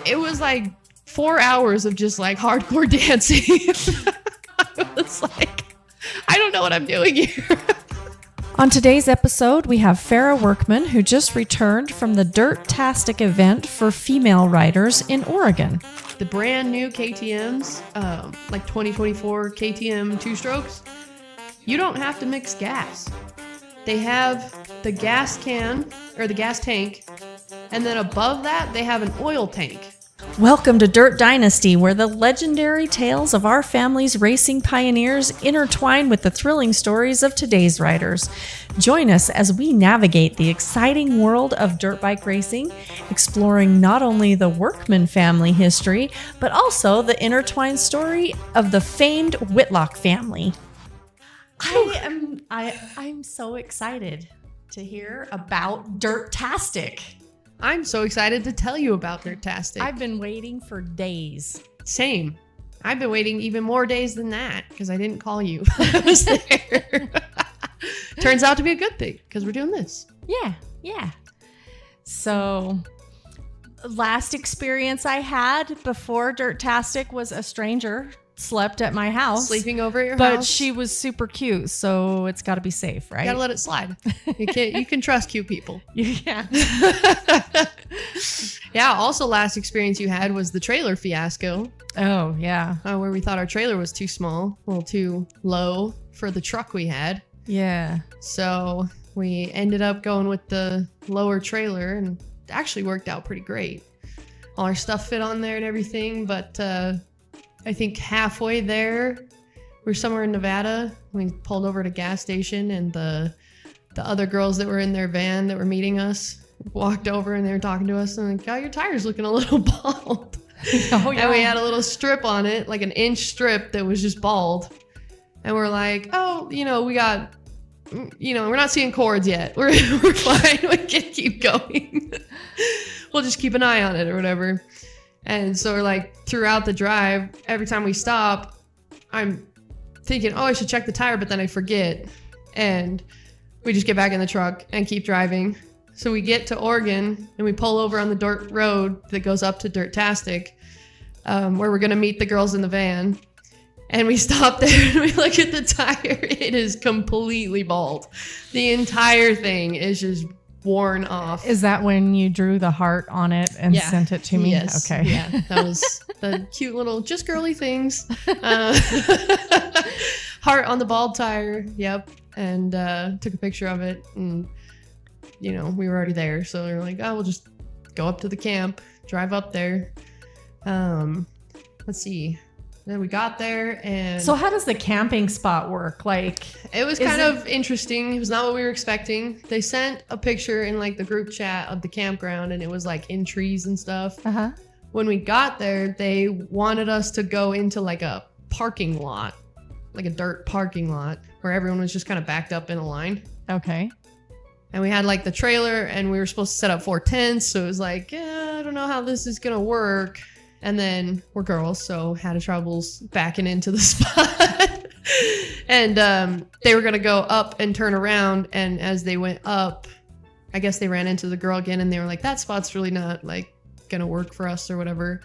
it was like 4 hours of just like hardcore dancing. I was like, I don't know what I'm doing here. On today's episode, we have Farrah Workman, who just returned from the Dirtastic event for female riders in Oregon. The brand new KTMs, like 2024 KTM 2-strokes, you don't have to mix gas. They have the gas can, or the gas tank, and then above that, they have an oil tank. Welcome to Dirt Dynasty, where the legendary tales of our family's racing pioneers intertwine with the thrilling stories of today's riders. Join us as we navigate the exciting world of dirt bike racing, exploring not only the Workman family history, but also the intertwined story of the famed Whitlock family. I'm so excited to hear about Dirtastic. I'm so excited to tell you about Dirtastic. I've been waiting for days. Same. I've been waiting even more days than that because I didn't call you. I was there. Turns out to be a good thing because we're doing this. Yeah. So, last experience I had before Dirtastic was a stranger slept at my house. Sleeping over at your house. But she was super cute, so it's got to be safe, right? You gotta let it slide. You can trust cute people. Yeah. Yeah, also last experience you had was the trailer fiasco. Oh, yeah. Where we thought our trailer was too small, a little too low for the truck we had. Yeah. So we ended up going with the lower trailer and it actually worked out pretty great. All our stuff fit on there and everything, but I think halfway there, we're somewhere in Nevada. We pulled over at a gas station and the other girls that were in their van that were meeting us walked over and they were talking to us and like, oh, your tire's looking a little bald. Oh, yeah. And we had a little strip on it, like an inch strip that was just bald. And we're like, oh, we got, we're not seeing cords yet. We're fine. We can keep going. We'll just keep an eye on it or whatever. And so we're like, throughout the drive, every time we stop, I'm thinking, oh, I should check the tire, but then I forget. And we just get back in the truck and keep driving. So we get to Oregon and we pull over on the dirt road that goes up to Dirtastic, where we're going to meet the girls in the van. And we stop there and we look at the tire. It is completely bald. The entire thing is just worn off. Is that when you drew the heart on it and sent it to me? Yes. Okay. Yeah, that was the cute little just girly things. Heart on the bald tire. Yep. And took a picture of it. And, we were already there. So we were like, oh, we'll just go up to the camp, drive up there. Let's see. Then we got there and... So how does the camping spot work? Like, it was kind of interesting. It was not what we were expecting. They sent a picture in like the group chat of the campground and it was like in trees and stuff. Uh-huh. When we got there, they wanted us to go into like a parking lot, like a dirt parking lot where everyone was just kind of backed up in a line. Okay. And we had like the trailer and we were supposed to set up 4 tents. So it was like, I don't know how this is going to work. And then we're girls, so had troubles backing into the spot. And they were going to go up and turn around. And as they went up, I guess they ran into the girl again and they were like, that spot's really not like going to work for us or whatever.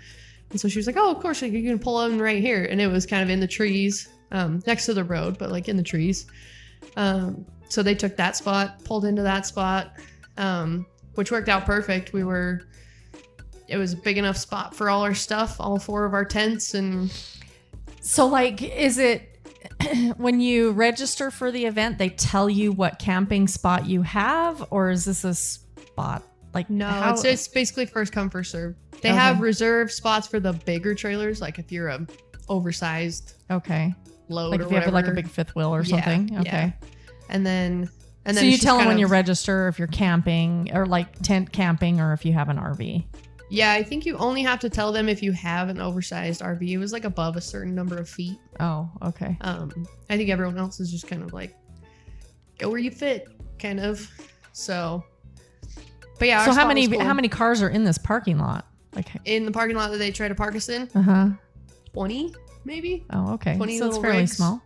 And so she was like, oh, of course, you can pull in right here. And it was kind of in the trees next to the road, but like in the trees. So they took that spot, pulled into that spot, which worked out perfect. It was a big enough spot for all our stuff, all 4 of our tents. And so like, is it when you register for the event, they tell you what camping spot you have, or is this a spot? Like, no, it's basically first come, first serve. They have reserved spots for the bigger trailers. Like if you're a oversized load like or if you whatever. have like a big fifth wheel or something. Okay. Yeah. And then so you tell them when you register if you're camping or like tent camping or if you have an RV. Yeah, I think you only have to tell them if you have an oversized RV. It was like above a certain number of feet. Oh, okay. I think everyone else is just kind of like, go where you fit, kind of. So, but yeah. So how many cars are in this parking lot? Like in the parking lot that they try to park us in? 20, maybe. Oh, okay. 20 so it's fairly rigs. small.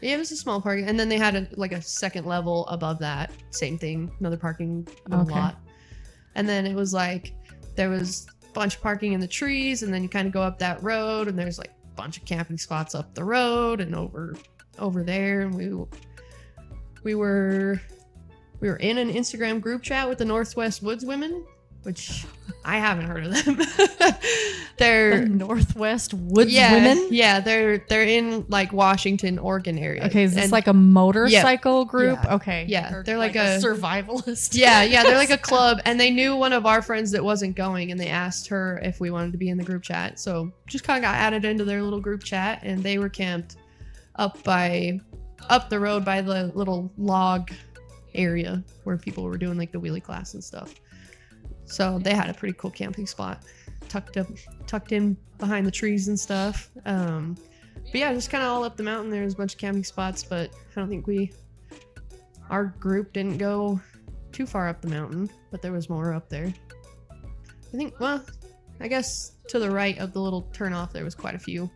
Yeah, it was a small parking. And then they had a second level above that. Same thing. Another parking lot. And then it was like, there was bunch of parking in the trees, and then you kind of go up that road, and there's like a bunch of camping spots up the road and over there. And we were in an Instagram group chat with the Northwest Woods women, which I haven't heard of them. They're The Northwest Woods Women? Yeah, they're in like Washington, Oregon area. Okay, is this like a motorcycle group? Yeah. Okay. Yeah, Or they're like a survivalist. Yeah, they're like a club, and they knew one of our friends that wasn't going, and they asked her if we wanted to be in the group chat. So just kind of got added into their little group chat, and they were camped up the road by the little log area where people were doing like the wheelie class and stuff. So they had a pretty cool camping spot tucked in behind the trees and stuff. But yeah, just kind of all up the mountain. There's a bunch of camping spots, but I don't think our group didn't go too far up the mountain, but there was more up there. I think, well, I guess to the right of the little turnoff, there was quite a few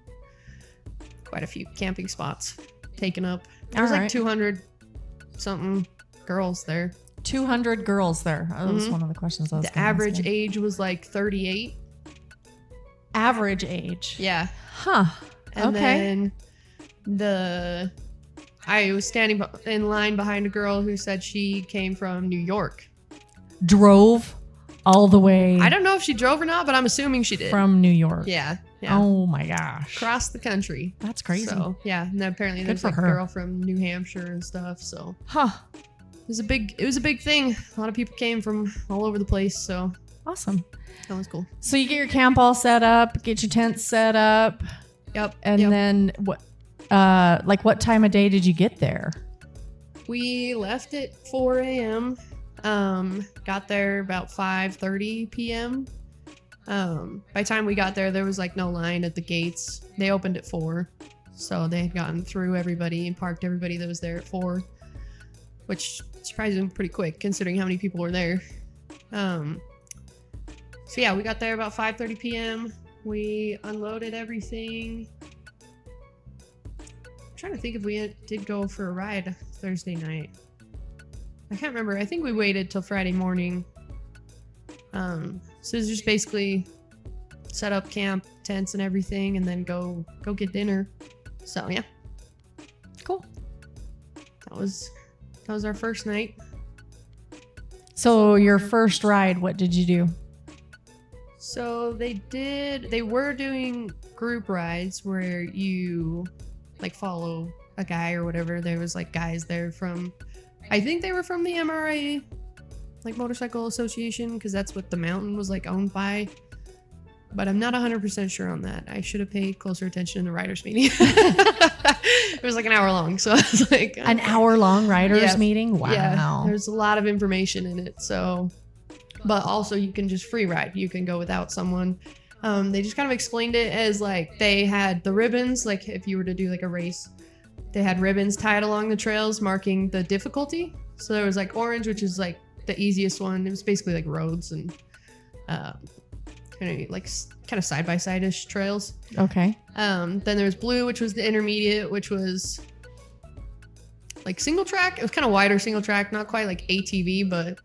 camping spots taken up. There was like 200 something girls there. 200 girls there. That was one of the questions I was The average age was like 38. Average age. Yeah. Huh. And Okay. then I was standing in line behind a girl who said she came from New York. Drove all the way I don't know if she drove or not, but I'm assuming she did. from New York. Yeah. Oh my gosh. Across the country. That's crazy. So, yeah. And then apparently Good there's for like her. a girl from New Hampshire and stuff. So Huh. it was a big thing. A lot of people came from all over the place. So Awesome. that was cool. So you get your camp all set up, get your tent set up, Yep. and yep. then what time of day did you get there? We left at 4 a.m. Got there about 5:30 p.m. By the time we got there was like no line at the gates. They opened at 4. So they had gotten through everybody and parked everybody that was there at 4, which surprised them pretty quick considering how many people were there. So yeah, we got there about 5:30 p.m. We unloaded everything. I'm trying to think if we did go for a ride Thursday night. I can't remember. I think we waited till Friday morning. So it's just basically set up camp, tents and everything, and then go get dinner. So yeah, Cool. that was our first night. So your first ride, what did you do? So they were doing group rides where you like follow a guy or whatever. There was like guys there I think they were from the MRA, like Motorcycle Association, because that's what the mountain was like owned by. But I'm not 100% sure on that. I should have paid closer attention in the riders meeting. It was like an hour long, so I was like, An hour-long riders Yeah. meeting? Wow. yeah, there's a lot of information in it. So, but also you can just free ride. You can go without someone. They just kind of explained it as like they had the ribbons, like if you were to do like a race, they had ribbons tied along the trails marking the difficulty. So there was like orange, which is like the easiest one. It was basically like roads and kind of side by side ish trails. Okay. Then there was blue, which was the intermediate, which was like single track. It was kind of wider single track, not quite like ATV, but.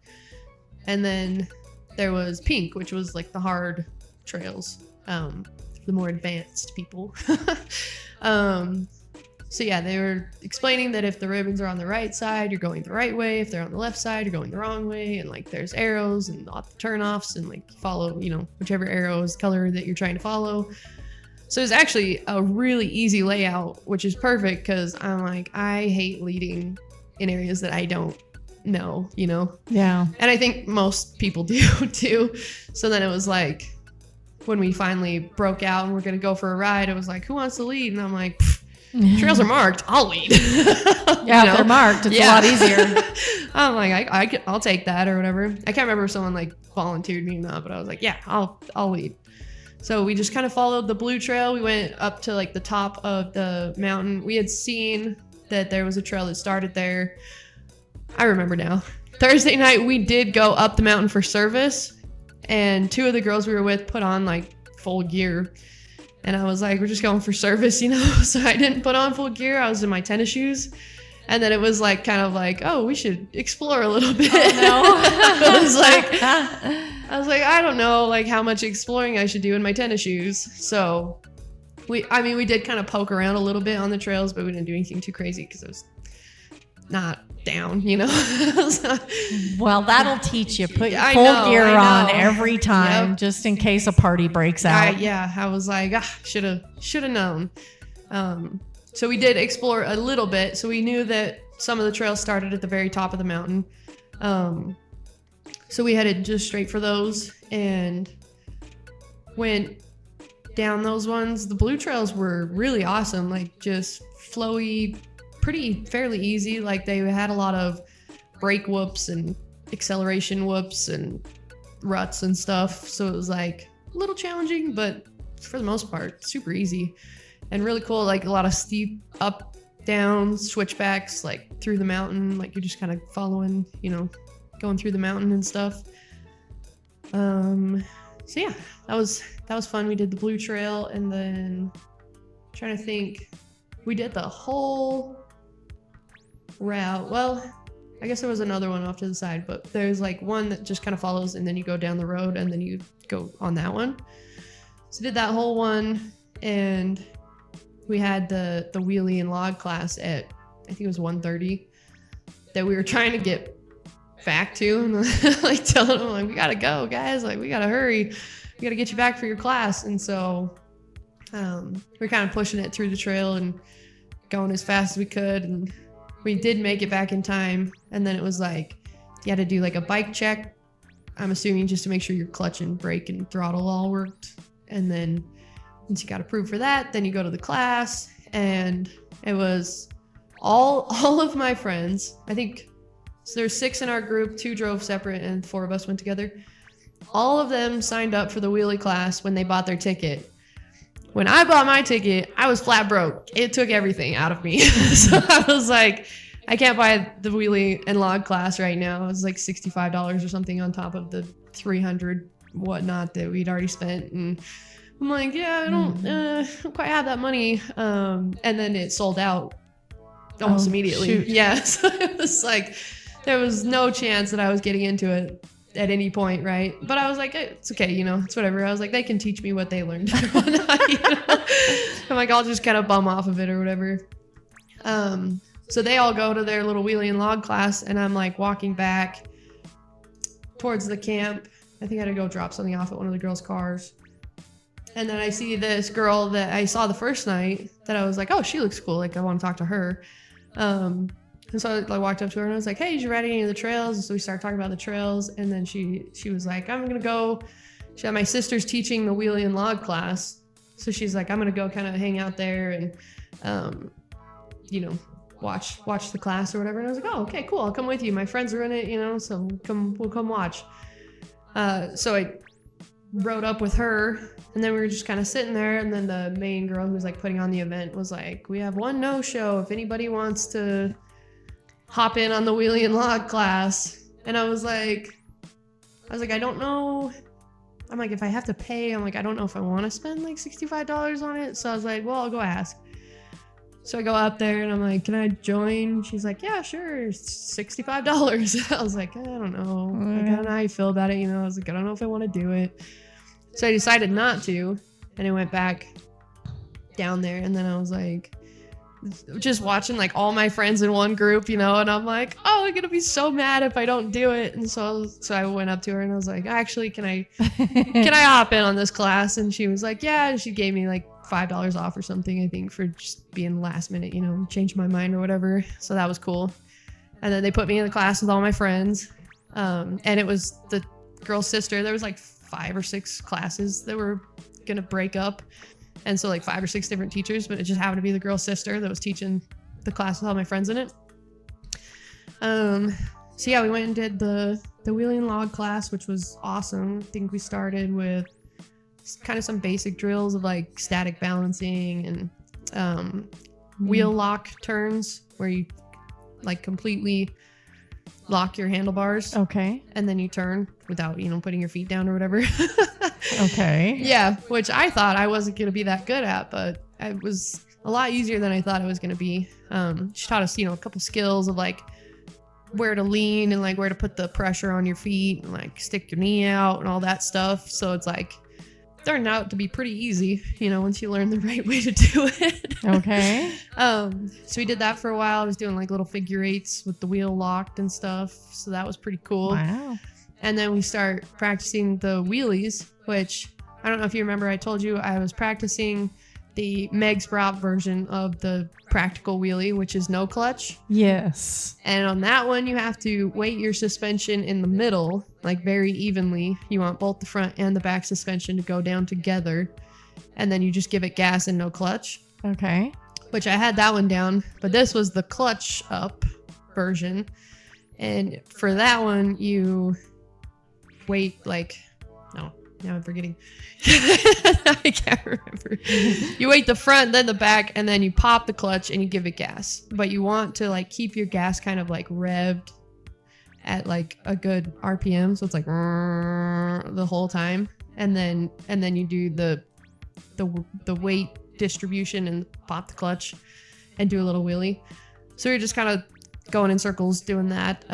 And then there was pink, which was like the hard trails, the more advanced people. So yeah, they were explaining that if the ribbons are on the right side, you're going the right way. If they're on the left side, you're going the wrong way. And like there's arrows and turnoffs and like follow, whichever arrow is the color that you're trying to follow. So it's actually a really easy layout, which is perfect because I'm like, I hate leading in areas that I don't know, Yeah. And I think most people do too. So then it was like, when we finally broke out and we're going to go for a ride, it was like, who wants to lead? And I'm like, trails are marked. I'll lead. Yeah, if they're marked, it's a lot easier. I'm like, I'll take that or whatever. I can't remember if someone like volunteered me or not, but I was like, yeah, I'll lead. So we just kind of followed the blue trail. We went up to like the top of the mountain. We had seen that there was a trail that started there. I remember now. Thursday night, we did go up the mountain for service, and 2 of the girls we were with put on like full gear. And I was like, we're just going for service, So I didn't put on full gear. I was in my tennis shoes. And then it was like, kind of like, oh, we should explore a little bit. Oh, no. I was like, I was like, I don't know, like how much exploring I should do in my tennis shoes. So we did kind of poke around a little bit on the trails, but we didn't do anything too crazy because it was not down, you know. Well, that'll teach you. Put your I full know, gear I on know. every time, Yep. just in case a party breaks out. I was like, should have known. So we did explore a little bit. So we knew that some of the trails started at the very top of the mountain. So we headed just straight for those and went down those ones. The blue trails were really awesome, like just flowy, fairly easy. Like they had a lot of brake whoops and acceleration whoops and ruts and stuff. So it was like a little challenging, but for the most part, super easy and really cool. Like a lot of steep up, down, switchbacks, like through the mountain. Like you're just kind of following, you know, going through the mountain and stuff. So yeah, that was fun. We did the blue trail, and then trying to think, we did the whole route. Well, I guess there was another one off to the side, but there's like one that just kind of follows, and then you go down the road, and then you go on that one. So did that whole one, and we had the wheelie and log class at, I think it was 1:30, that we were trying to get back to, and like telling them like, we gotta go, guys, like we gotta hurry, we gotta get you back for your class. And so we're kind of pushing it through the trail and going as fast as we could, and we did make it back in time. And then it was like you had to do like a bike check, I'm assuming, just to make sure your clutch and brake and throttle all worked. And then once you got approved for that, then you go to the class. And it was all of my friends, I think. So there's 6 in our group, 2 drove separate and 4 of us went together. All of them signed up for the wheelie class when they bought their ticket. When I bought my ticket, I was flat broke. It took everything out of me. So I was like, I can't buy the wheelie and log class right now. It was like $65 or something on top of the $300 whatnot that we'd already spent. And I'm like, yeah, I don't quite have that money. And then it sold out almost immediately. Shoot. Yeah. So it was like, there was no chance that I was getting into it at any point, right? But I was like, it's okay, you know, it's whatever. I was like, they can teach me what they learned. You know? I'm like, I'll just kind of bum off of it or whatever. So they all go to their little wheelie and log class, and I'm like walking back towards the camp. I think I had to go drop something off at one of the girls' cars. And then I see this girl that I saw the first night that I was like, oh, she looks cool. Like, I want to talk to her. And so I walked up to her and I was like, hey, did you ride any of the trails? And so we started talking about the trails. And then she was like, I'm going to go. She had my sister's teaching the wheelie and log class. So she's like, I'm going to go kind of hang out there and, you know, watch the class or whatever. And I was like, oh, okay, cool. I'll come with you. My friends are in it, you know, so we'll come watch. So I rode up with her, and then we were just kind of sitting there. And then the main girl who was like putting on the event was like, we have one no-show if anybody wants to hop in on the wheelie and log class. And I was like, I don't know. I'm like, if I have to pay, I'm like, I don't know if I want to spend like $65 on it. So I was like, well, I'll go ask. So I go up there and I'm like, can I join? She's like, yeah, sure. $65. I was like, I don't know. Like, I don't know how you feel about it. You know, I was like, I don't know if I want to do it. So I decided not to. And I went back down there. And then I was like, just watching like all my friends in one group, you know, and I'm like, oh, I'm going to be so mad if I don't do it. And so I went up to her and I was like, actually, can I hop in on this class? And she was like, yeah. And she gave me like $5 off or something, I think, for just being last minute, you know, changed my mind or whatever. So that was cool. And then they put me in the class with all my friends. And it was the girl's sister. There was like 5 or 6 classes that were going to break up. And so like 5 or 6 different teachers, but it just happened to be the girl's sister that was teaching the class with all my friends in it. So yeah, we went and did the wheelie and log class, which was awesome. I think we started with kind of some basic drills of like static balancing and wheel lock turns where you like completely lock your handlebars. Okay. And then you turn without, you know, putting your feet down or whatever. Okay. Yeah, which I thought I wasn't going to be that good at, but it was a lot easier than I thought it was going to be. She taught us, you know, a couple skills of like where to lean and like where to put the pressure on your feet and like stick your knee out and all that stuff. So it's like turned out to be pretty easy, once you learn the right way to do it. Okay. So we did that for a while. I was doing like little figure eights with the wheel locked and stuff. So that was pretty cool. Wow. And then we start practicing the wheelies, which I don't know if you remember, I told you I was practicing the Meg Sprout version of the practical wheelie, which is no clutch. Yes. And on that one, you have to weight your suspension in the middle, like very evenly. You want both the front and the back suspension to go down together. And then you just give it gas and no clutch. Okay. Which I had that one down, but this was the clutch up version. And for that one, you weight now I'm forgetting. I can't remember. You weight the front, then the back, and then you pop the clutch and you give it gas. But you want to like keep your gas kind of like revved at like a good RPM, so it's like the whole time. And then you do the weight distribution and pop the clutch and do a little wheelie. So you're just kind of going in circles doing that.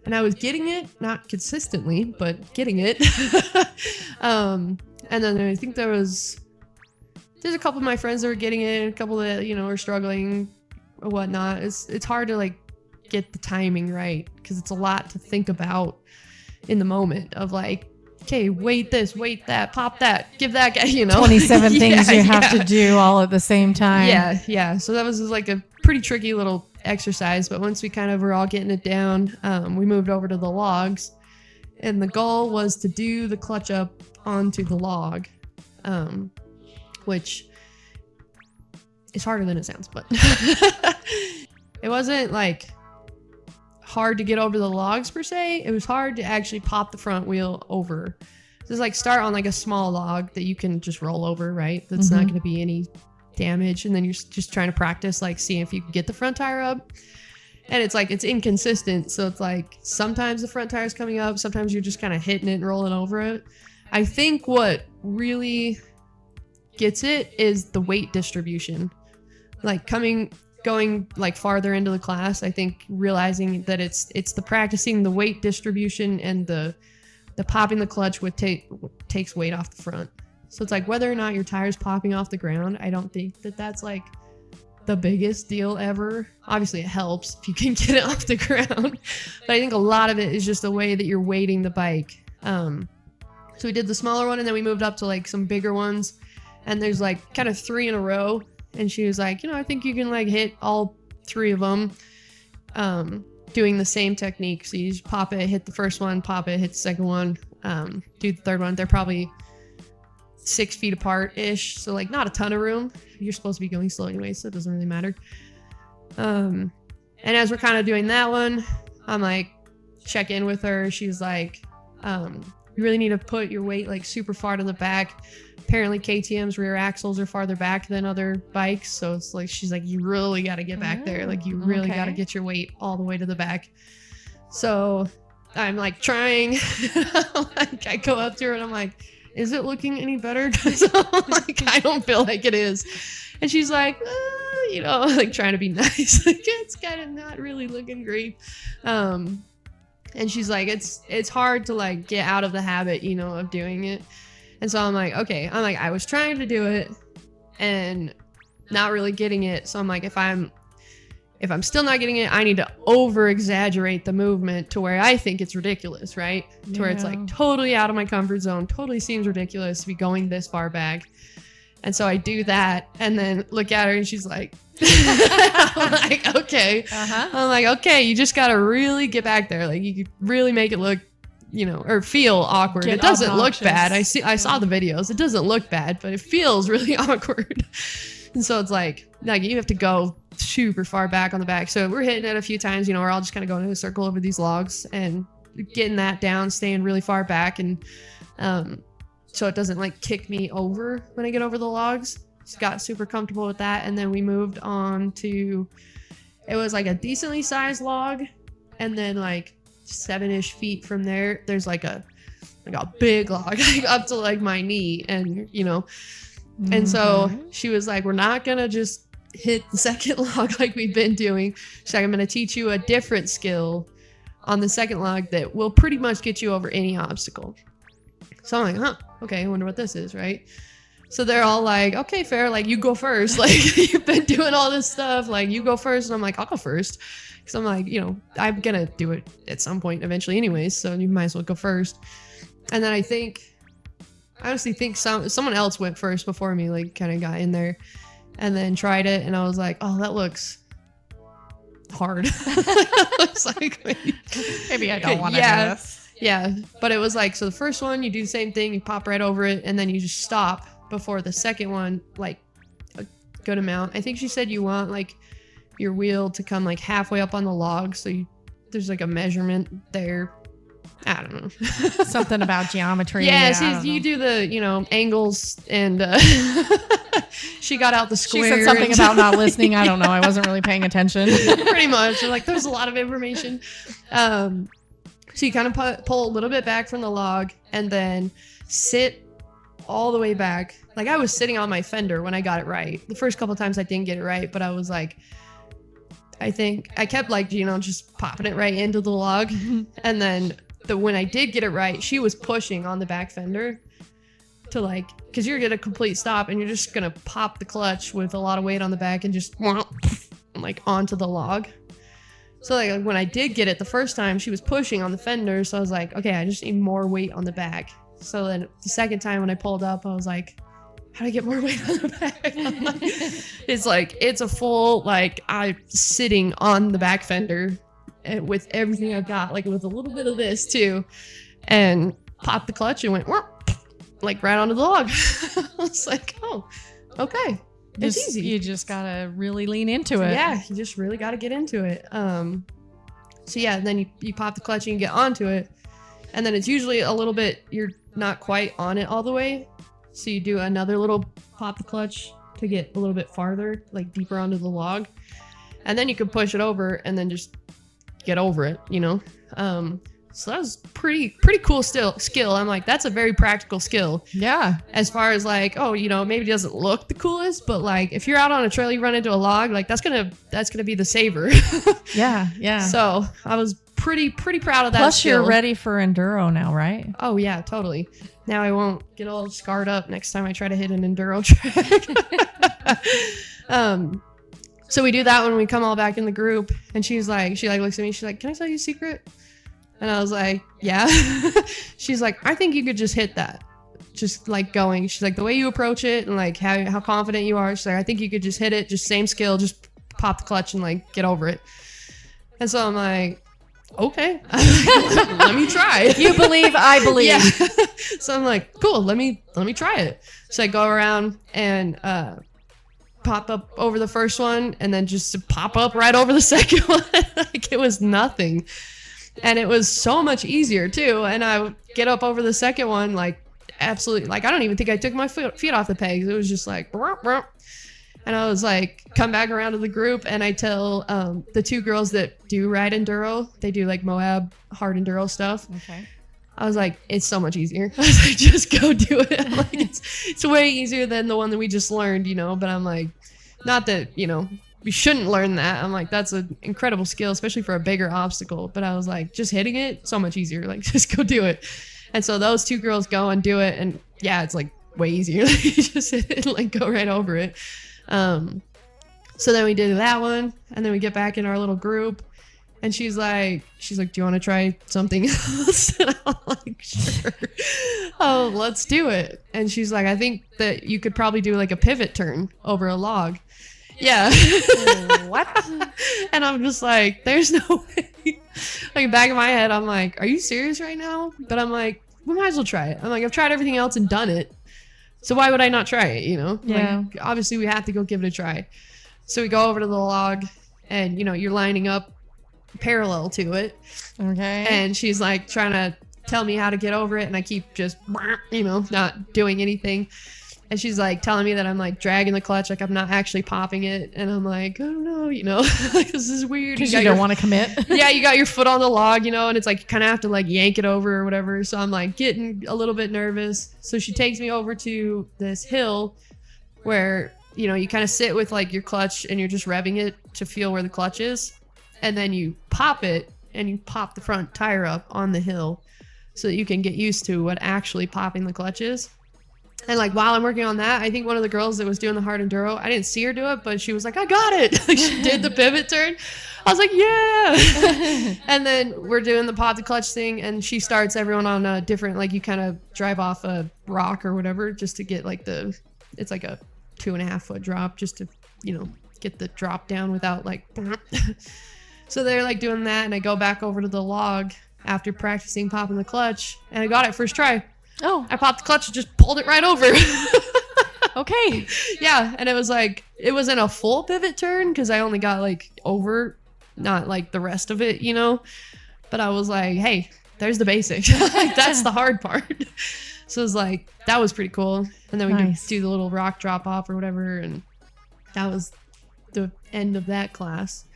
And I was getting it, not consistently, but getting it. And then I think there's a couple of my friends that were getting it, and a couple that, were struggling or whatnot. It's hard to like get the timing right because it's a lot to think about in the moment of like, okay, weight this, weight that, pop that, give that guy, 27 things you have to do all at the same time. Yeah. So that was just like a pretty tricky little exercise, but once we kind of were all getting it down, we moved over to the logs, and the goal was to do the clutch up onto the log, which is harder than it sounds, but it wasn't like hard to get over the logs per se. It was hard to actually pop the front wheel over. Just like start on like a small log that you can just roll over, right? That's not going to be any damage, and then you're just trying to practice like seeing if you can get the front tire up, and it's like it's inconsistent, so it's like sometimes the front tire's coming up, sometimes you're just kind of hitting it and rolling over it. I think what really gets it is the weight distribution, like going like farther into the class. I think realizing that it's the practicing the weight distribution and the popping the clutch takes weight off the front. So it's like whether or not your tire's popping off the ground, I don't think that's like the biggest deal ever. Obviously it helps if you can get it off the ground, but I think a lot of it is just the way that you're weighting the bike. So we did the smaller one, and then we moved up to like some bigger ones, and there's like kind of 3 in a row, and she was like, I think you can like hit all 3 of them doing the same technique. So you just pop it, hit the first one, pop it, hit the second one, do the third one. They're probably 6 feet apart ish, so like not a ton of room. You're supposed to be going slow anyway, so it doesn't really matter. And as we're kind of doing that one, I'm like check in with her. She's like, you really need to put your weight like super far to the back. Apparently KTM's rear axles are farther back than other bikes, so it's like she's like, you really got to get back there, like you really got to get your weight all the way to the back. So I'm like trying. Like I go up to her and I'm like, is it looking any better? Because like I don't feel like it is. And she's like, like trying to be nice. Like it's kind of not really looking great. And she's like, it's hard to like get out of the habit, of doing it. And so I'm like, okay. I was trying to do it and not really getting it. So I'm like, if I'm still not getting it, I need to over exaggerate the movement to where I think it's ridiculous, right? To where it's like totally out of my comfort zone, totally seems ridiculous to be going this far back. And so I do that and then look at her and she's like, I'm like, okay. I'm like, okay, you just got to really get back there. Like you could really make it look, or feel awkward. It doesn't look bad. I saw the videos. It doesn't look bad, but it feels really awkward. And so it's like you have to go super far back on the back. So we're hitting it a few times, we're all just kind of going in a circle over these logs and getting that down, staying really far back. And so it doesn't like kick me over when I get over the logs. Just got super comfortable with that. And then we moved on to, it was like a decently sized log. And then like 7-ish feet from there, there's like a big log up to like my knee. And, and so she was like, we're not going to just hit the second log like we've been doing. She's like, I'm going to teach you a different skill on the second log that will pretty much get you over any obstacle. So I'm like, okay, I wonder what this is, right? So they're all like, okay, fair, like, you go first. Like, you've been doing all this stuff, like, you go first. And I'm like, I'll go first. Because I'm like, I'm going to do it at some point eventually anyways, so you might as well go first. And then I honestly think someone else went first before me, like, kind of got in there and then tried it. And I was like, oh, that looks hard. It's like, maybe I don't want to do this. Yeah, but it was like, so the first one, you do the same thing, you pop right over it, and then you just stop before the second one, like a good amount. I think she said you want like your wheel to come like halfway up on the log, so there's like a measurement there. I don't know. Something about geometry. Yeah, you do the, angles, and she got out the square. She said something about not listening. I don't know. I wasn't really paying attention. Pretty much. Like, there's a lot of information. So you kind of pull a little bit back from the log and then sit all the way back. Like, I was sitting on my fender when I got it right. The first couple times I didn't get it right, but I was like, I think I kept like, just popping it right into the log. And then when I did get it right, she was pushing on the back fender to like, because you're going to complete stop and you're just going to pop the clutch with a lot of weight on the back and just like onto the log. So like when I did get it the first time, she was pushing on the fender. So I was like, okay, I just need more weight on the back. So then the second time when I pulled up, I was like, how do I get more weight on the back? It's like, it's a full, like, I'm sitting on the back fender with everything I've got, like with a little bit of this too, and popped the clutch and went like right onto the log. I was like, oh, okay. It's easy. You just gotta really lean into it. Yeah, you just really gotta get into it. So yeah, then you pop the clutch and you get onto it, and then it's usually a little bit, you're not quite on it all the way, so you do another little pop the clutch to get a little bit farther, like deeper onto the log, and then you can push it over and then just get over it, so that was pretty cool skill. I'm like, that's a very practical skill. Yeah. As far as like, maybe it doesn't look the coolest, but like if you're out on a trail, you run into a log, like that's gonna be the saver. Yeah. So I was pretty proud of that. Plus, skill. you're ready for enduro now, right? Oh yeah, totally. Now I won't get all scarred up next time I try to hit an enduro track. So we do that when we come all back in the group, and she looks at me, she's like, can I tell you a secret? And I was like, yeah. She's like, I think you could just hit that. Just like going. She's like, the way you approach it and like how confident you are. She's like, I think you could just hit it. Just same skill. Just pop the clutch and like get over it. And so I'm like, okay, let me try. If you believe, I believe. Yeah. So I'm like, cool, let me try it. So I go around and pop up over the first one and then just pop up right over the second one. Like it was nothing. And it was so much easier too. And I would get up over the second one, like absolutely, like I don't even think I took my feet off the pegs. It was just like, and I was like, come back around to the group, and I tell the two girls that do ride enduro, they do like Moab hard enduro stuff. Okay. I was like, it's so much easier. I was like, just go do it. I'm like, it's way easier than the one that we just learned, but I'm like, not that, we shouldn't learn that. I'm like, that's an incredible skill, especially for a bigger obstacle. But I was like, just hitting it, so much easier. Like, just go do it. And so those two girls go and do it. And yeah, it's like way easier. You just hit it and like go right over it. So then we did that one. And then we get back in our little group. And she's like, do you want to try something else? And I'm like, sure. Oh, let's do it. And she's like, I think that you could probably do like a pivot turn over a log. Yeah. What? And I'm just like, there's no way. Like back in my head, I'm like, are you serious right now? But I'm like, we might as well try it. I'm like, I've tried everything else and done it. So why would I not try it? Yeah. Like, obviously we have to go give it a try. So we go over to the log and, you're lining up parallel to it. Okay. And she's like trying to tell me how to get over it. And I keep just, not doing anything. And she's like telling me that I'm like dragging the clutch, like I'm not actually popping it. And I'm like, I don't know, like this is weird. Because you don't want to commit. Yeah, you got your foot on the log, and it's like you kind of have to like yank it over or whatever. So I'm like getting a little bit nervous. So she takes me over to this hill where you kind of sit with like your clutch and you're just revving it to feel where the clutch is. And then you pop it and you pop the front tire up on the hill so that you can get used to what actually popping the clutch is. And like while I'm working on that, I think one of the girls that was doing the hard enduro, I didn't see her do it, but she was like, I got it. Like she did the pivot turn. I was like, yeah. And then we're doing the pop the clutch thing, and she starts everyone on a different, like you kind of drive off a rock or whatever just to get like it's like a 2.5 foot drop just to, get the drop down without like, so they're like doing that. And I go back over to the log after practicing popping the clutch, and I got it first try. Oh, I popped the clutch and just pulled it right over. okay. Yeah. And it was like, it wasn't a full pivot turn because I only got like over, not like the rest of it, but I was like, hey, there's the basics. Like, that's the hard part. So it was like, that was pretty cool. And then we could do the little rock drop off or whatever. And that was the end of that class.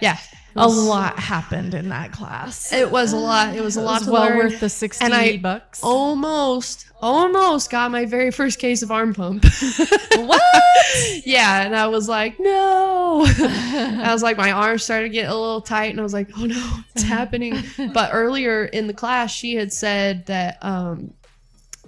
Yeah. A lot happened in that class. It was a lot. It was a lot to well learn. Worth the $60. Almost got my very first case of arm pump. What? Yeah, and I was like, no. I was like, my arms started to get a little tight, and I was like, oh no, it's happening. But earlier in the class, she had said that,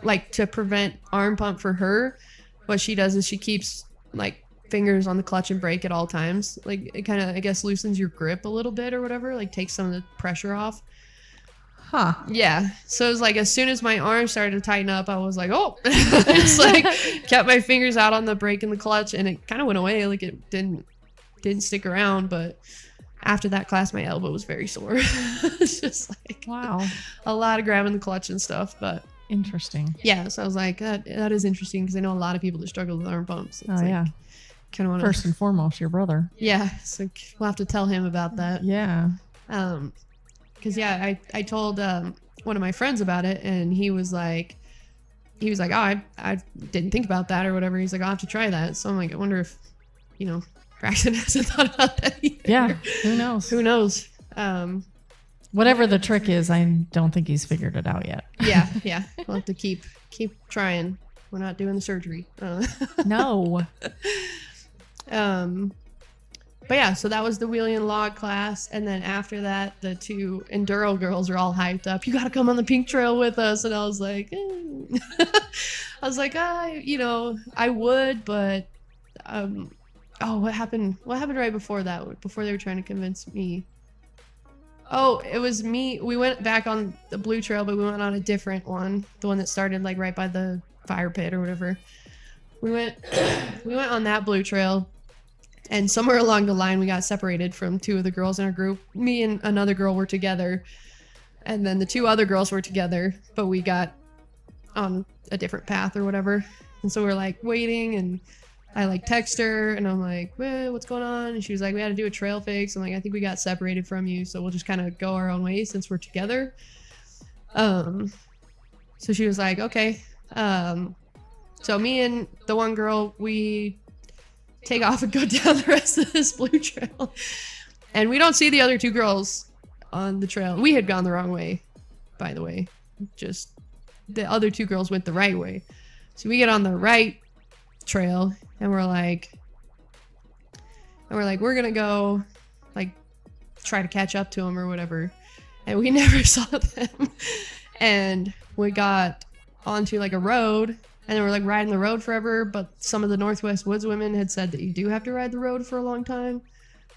like, to prevent arm pump for her, what she does is she keeps like fingers on the clutch and brake at all times. Like it kind of, I guess, loosens your grip a little bit or whatever, like takes some of the pressure off. Huh. Yeah. So it was like, as soon as my arm started to tighten up, I was like, oh, it's like kept my fingers out on the brake and the clutch, and it kind of went away. Like it didn't stick around. But after that class, my elbow was very sore. It's just like, wow, a lot of grabbing the clutch and stuff. But interesting. yeah. So I was like, that is interesting, because I know a lot of people that struggle with arm pumps. It's yeah. Kind of want first and foremost, your brother. Yeah, so we'll have to tell him about that. Yeah. Because I told one of my friends about it, and he was like, oh, I didn't think about that or whatever. He's like, I'll have to try that. So I'm like, I wonder if, Braxton hasn't thought about that either. Yeah, who knows? Who knows? Whatever the trick is, I don't think he's figured it out yet. Yeah. We'll have to keep trying. We're not doing the surgery. No. But yeah, so that was the wheelie and log class. And then after that, the two enduro girls are all hyped up. You got to come on the pink trail with us. And I was like, I would, but, what happened right before that, before they were trying to convince me? Oh, it was me. We went back on the blue trail, but we went on a different one. The one that started like right by the fire pit or whatever. We went on that blue trail. And somewhere along the line, we got separated from two of the girls in our group. Me and another girl were together. And then the two other girls were together. But we got on a different path or whatever. And so we were like waiting. And I like text her. And I'm like, well, what's going on? And she was like, we had to do a trail fix. I'm like, I think we got separated from you. So we'll just kind of go our own ways since we're together. So she was like, okay. So me and the one girl, we take off and go down the rest of this blue trail, and we don't see the other two girls on the trail. We had gone the wrong way, by the way. Just the other two girls went the right way. So we get on the right trail, and we're like, we're gonna go like try to catch up to them or whatever. And we never saw them. And we got onto like a road, and then we're like riding the road forever, but some of the Northwest Woods women had said that you do have to ride the road for a long time.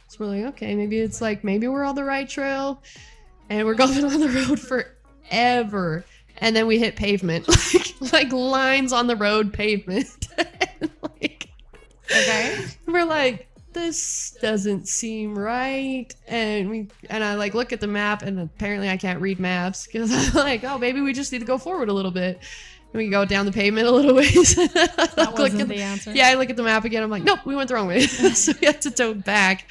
So we're like, okay, maybe we're on the right trail. And we're going on the road forever. And then we hit pavement, like lines on the road, pavement. Okay. We're like, this doesn't seem right. And I like look at the map, and apparently I can't read maps, because I'm like, oh, maybe we just need to go forward a little bit. We go down the pavement a little ways. That wasn't the answer. Yeah, I look at the map again. I'm like, nope, we went the wrong way. So we have to tow back.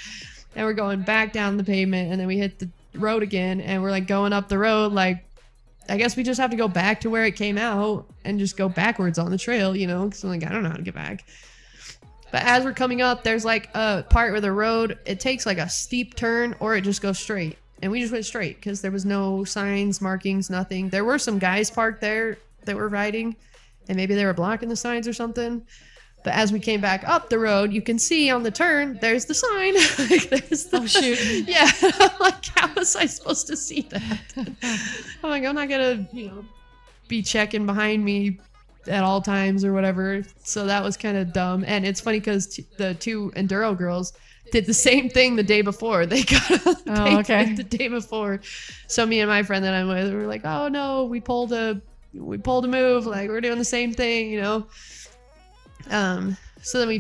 And we're going back down the pavement. And then we hit the road again. And we're like going up the road. Like, I guess we just have to go back to where it came out and just go backwards on the trail, Because I'm like, I don't know how to get back. But as we're coming up, there's like a part where the road, it takes like a steep turn, or it just goes straight. And we just went straight because there was no signs, markings, nothing. There were some guys parked there that were riding, and maybe they were blocking the signs or something. But as we came back up the road, you can see on the turn, there's the sign. Like, there's the, Oh, shoot. Yeah. I'm like, how was I supposed to see that? I'm like, I'm not going to, be checking behind me at all times or whatever. So that was kind of dumb. And it's funny because the two Enduro girls did the same thing the day before. They got the day before. So me and my friend that I'm with, we were like, oh no, we pulled a move. Like, we're doing the same thing, So then we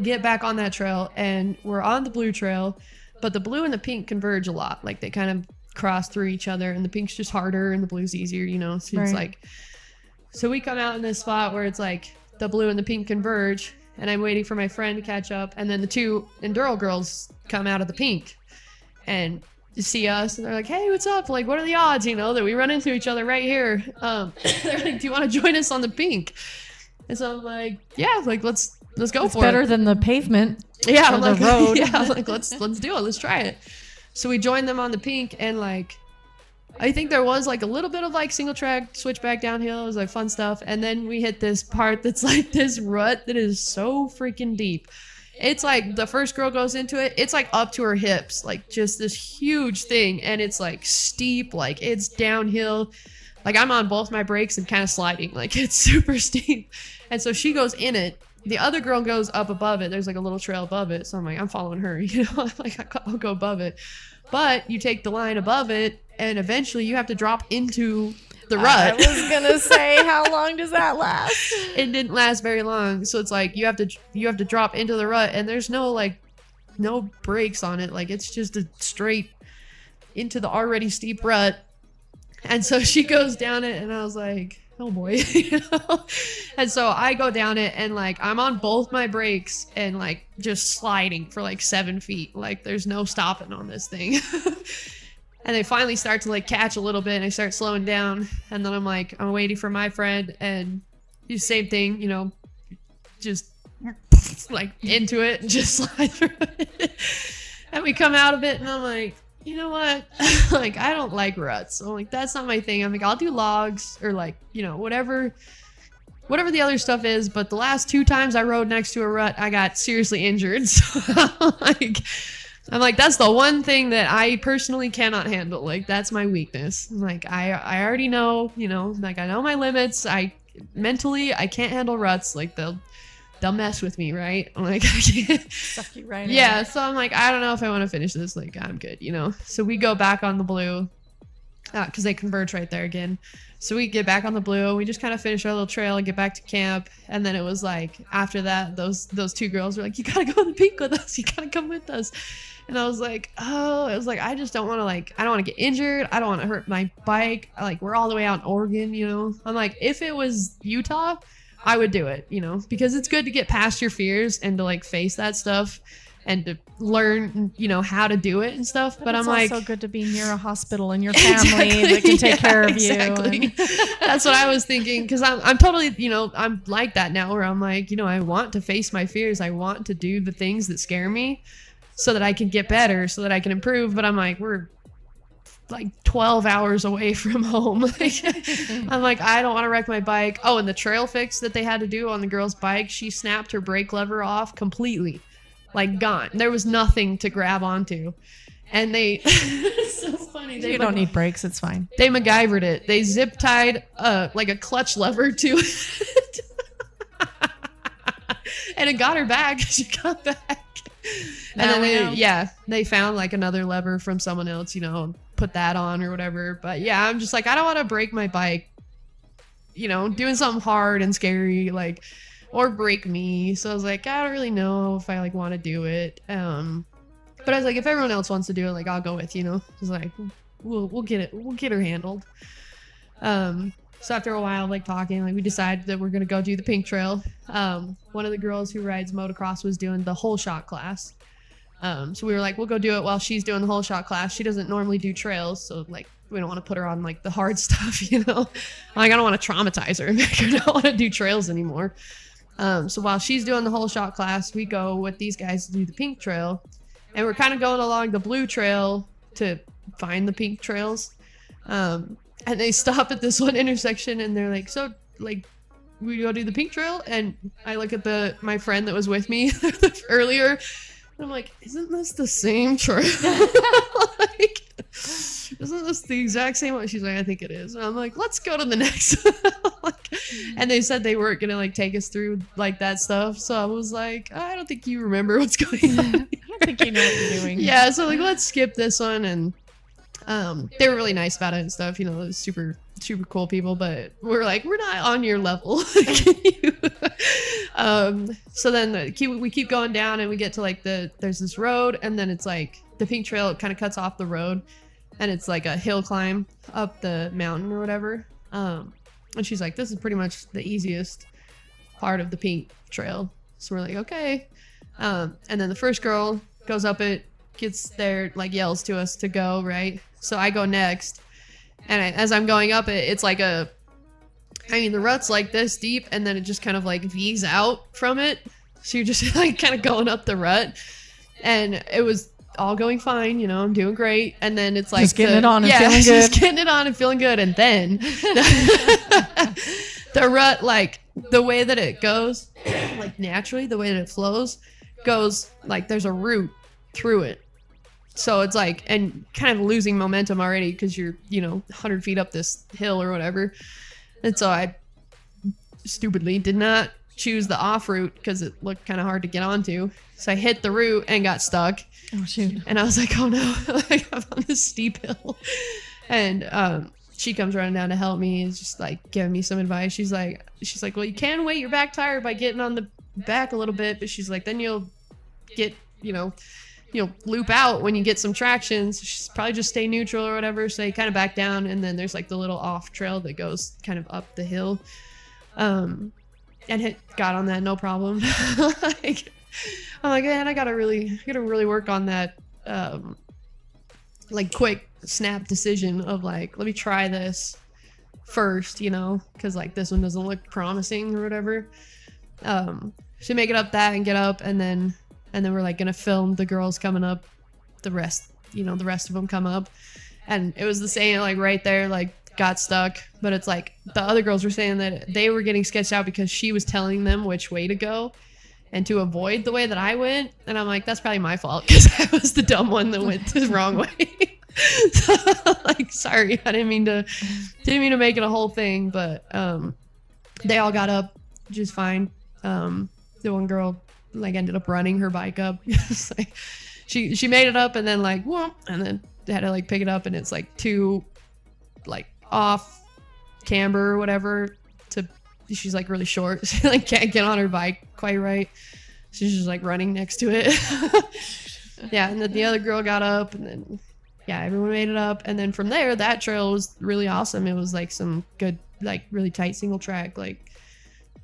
get back on that trail, and we're on the blue trail, but the blue and the pink converge a lot. Like, they kind of cross through each other, and the pink's just harder and the blue's easier, So it's like, so we come out in this spot where it's like the blue and the pink converge, and I'm waiting for my friend to catch up, and then the two Enduro girls come out of the pink and see us, and they're like, hey, what's up? Like, what are the odds, that we run into each other right here? They're like, do you want to join us on the pink? And so I'm like, yeah, like, let's go for it. Better than the pavement. Yeah, or like, the road. Yeah, like, let's do it. Let's try it. So we joined them on the pink, and like, I think there was like a little bit of like single track switchback downhill. It was like fun stuff. And then we hit this part that's like this rut that is so freaking deep. It's like the first girl goes into it. It's like up to her hips, like just this huge thing. And it's like steep, like it's downhill. Like, I'm on both my brakes and kind of sliding. Like, it's super steep. And so she goes in it. The other girl goes up above it. There's like a little trail above it. So I'm like, I'm following her, like I'll go above it. But you take the line above it, and eventually you have to drop into the rut. I was gonna say, how long does that last? It didn't last very long. So it's like you have to drop into the rut, and there's no brakes on it. Like, it's just a straight into the already steep rut. And so she goes down it, and I was like, oh boy. And so I go down it, and like, I'm on both my brakes and like just sliding for like 7 feet. Like, there's no stopping on this thing. And they finally start to like catch a little bit, and I start slowing down. And then I'm waiting for my friend, and the same thing, just like into it and just slide through it. And we come out of it, and I'm like, you know what? Like, I don't like ruts. I'm like, that's not my thing. I'm like, I'll do logs or like, whatever the other stuff is. But the last 2 times I rode next to a rut, I got seriously injured. So I'm like, that's the one thing that I personally cannot handle. Like, that's my weakness. I'm like, I already know, like, I know my limits. Mentally, I can't handle ruts. Like, they'll mess with me, right? I'm like, I can't. Suck you right Yeah, in. so I'm like, I don't know if I want to finish this. Like, I'm good, So we go back on the blue, because they converge right there again. So we get back on the blue. We just kind of finish our little trail and get back to camp. And then it was like, after that, those 2 girls were like, you gotta go on the peak with us. You gotta come with us. And I was like, I just don't want to, like, I don't want to get injured. I don't want to hurt my bike. Like, we're all the way out in Oregon, I'm like, if it was Utah, I would do it, because it's good to get past your fears and to like face that stuff and to learn, how to do it and stuff. But I'm like, it's also good to be near a hospital and your family that can take care of exactly. you. That's what I was thinking, because I'm totally, I'm like that now, where I'm like, I want to face my fears. I want to do the things that scare me so that I can get better, so that I can improve. But I'm like, we're like 12 hours away from home. I'm like, I don't want to wreck my bike. Oh, and the trail fix that they had to do on the girl's bike, she snapped her brake lever off completely, like gone. There was nothing to grab onto. And they, it's so funny. You don't need brakes. It's fine. They MacGyvered it. They zip tied like a clutch lever to it. And it got her back. She got back. And then they found like another lever from someone else, put that on or whatever. But yeah, I'm just like, I don't want to break my bike, doing something hard and scary, like, or break me. So I was like, I don't really know if I like want to do it. But I was like, if everyone else wants to do it, like, I'll go with, I was like, we'll get it. We'll get her handled. So after a while, like talking, like we decided that we're going to go do the pink trail. One of the girls who rides motocross was doing the whole shot class. So we were like, we'll go do it while she's doing the whole shot class. She doesn't normally do trails. So like, we don't want to put her on like the hard stuff, Like, I don't want to traumatize her and make her not want to do trails anymore. So while she's doing the whole shot class, we go with these guys to do the pink trail. And we're kind of going along the blue trail to find the pink trails. And they stop at this one intersection and they're like, so we go do the pink trail, and I look at my friend that was with me earlier, and I'm like, isn't this the same trail? Like, isn't this the exact same one? She's like, I think it is. And I'm like, let's go to the next like, and they said they weren't gonna like take us through like that stuff, so I was like, I don't think you remember what's going on. I don't think you know what you're doing. Yeah, so like, let's skip this one. And they were really nice about it and stuff, you know. It was super cool people, but we're like, we're not on your level. So then we keep going down, and we get to like there's this road, and then it's like the pink trail kind of cuts off the road, and it's like a hill climb up the mountain or whatever. And she's like, this is pretty much the easiest part of the pink trail. So we're like, okay. And then the first girl goes up it, gets there, like yells to us to go, right? So I go next, and as I'm going up it, it's like the rut's like this deep, and then it just kind of like V's out from it. So you're just like kind of going up the rut, and it was all going fine, you know, I'm doing great. And then it's like just getting it on and feeling good. Just getting it on and feeling good. And then the rut, like the way that it goes, like naturally, the way that it flows goes like there's a root through it. So it's like, and kind of losing momentum already because you're, you know, 100 feet up this hill or whatever. And so I stupidly did not choose the off route because it looked kind of hard to get onto. So I hit the root and got stuck. Oh shoot. And I was like, oh no, like I'm on this steep hill. And she comes running down to help me. Is just like giving me some advice. She's like, well, you can weight your back tire by getting on the back a little bit, but she's like, then you'll get, you'll loop out when you get some traction. So she's probably just stay neutral or whatever. So you kind of back down, and then there's like the little off trail that goes kind of up the hill. And got on that no problem. Like, I'm like, man, I gotta really work on that like quick snap decision of like, let me try this first, you know, because like this one doesn't look promising or whatever. So make it up that and get up, and then we're like gonna film the girls coming up, the rest of them come up, and it was the same, like right there, like got stuck. But it's like the other girls were saying that they were getting sketched out because she was telling them which way to go and to avoid the way that I went. And I'm like, that's probably my fault because I was the dumb one that went the wrong way. So, like, sorry, I didn't mean to make it a whole thing. But they all got up just fine. The one girl like ended up running her bike up. Like, she made it up, and then like whoop, and then they had to like pick it up, and it's like too like off camber or whatever. She's like really short. She like can't get on her bike quite right. She's just like running next to it. Yeah, and then the other girl got up, and then yeah, everyone made it up. And then from there, that trail was really awesome. It was like some good, like really tight single track, like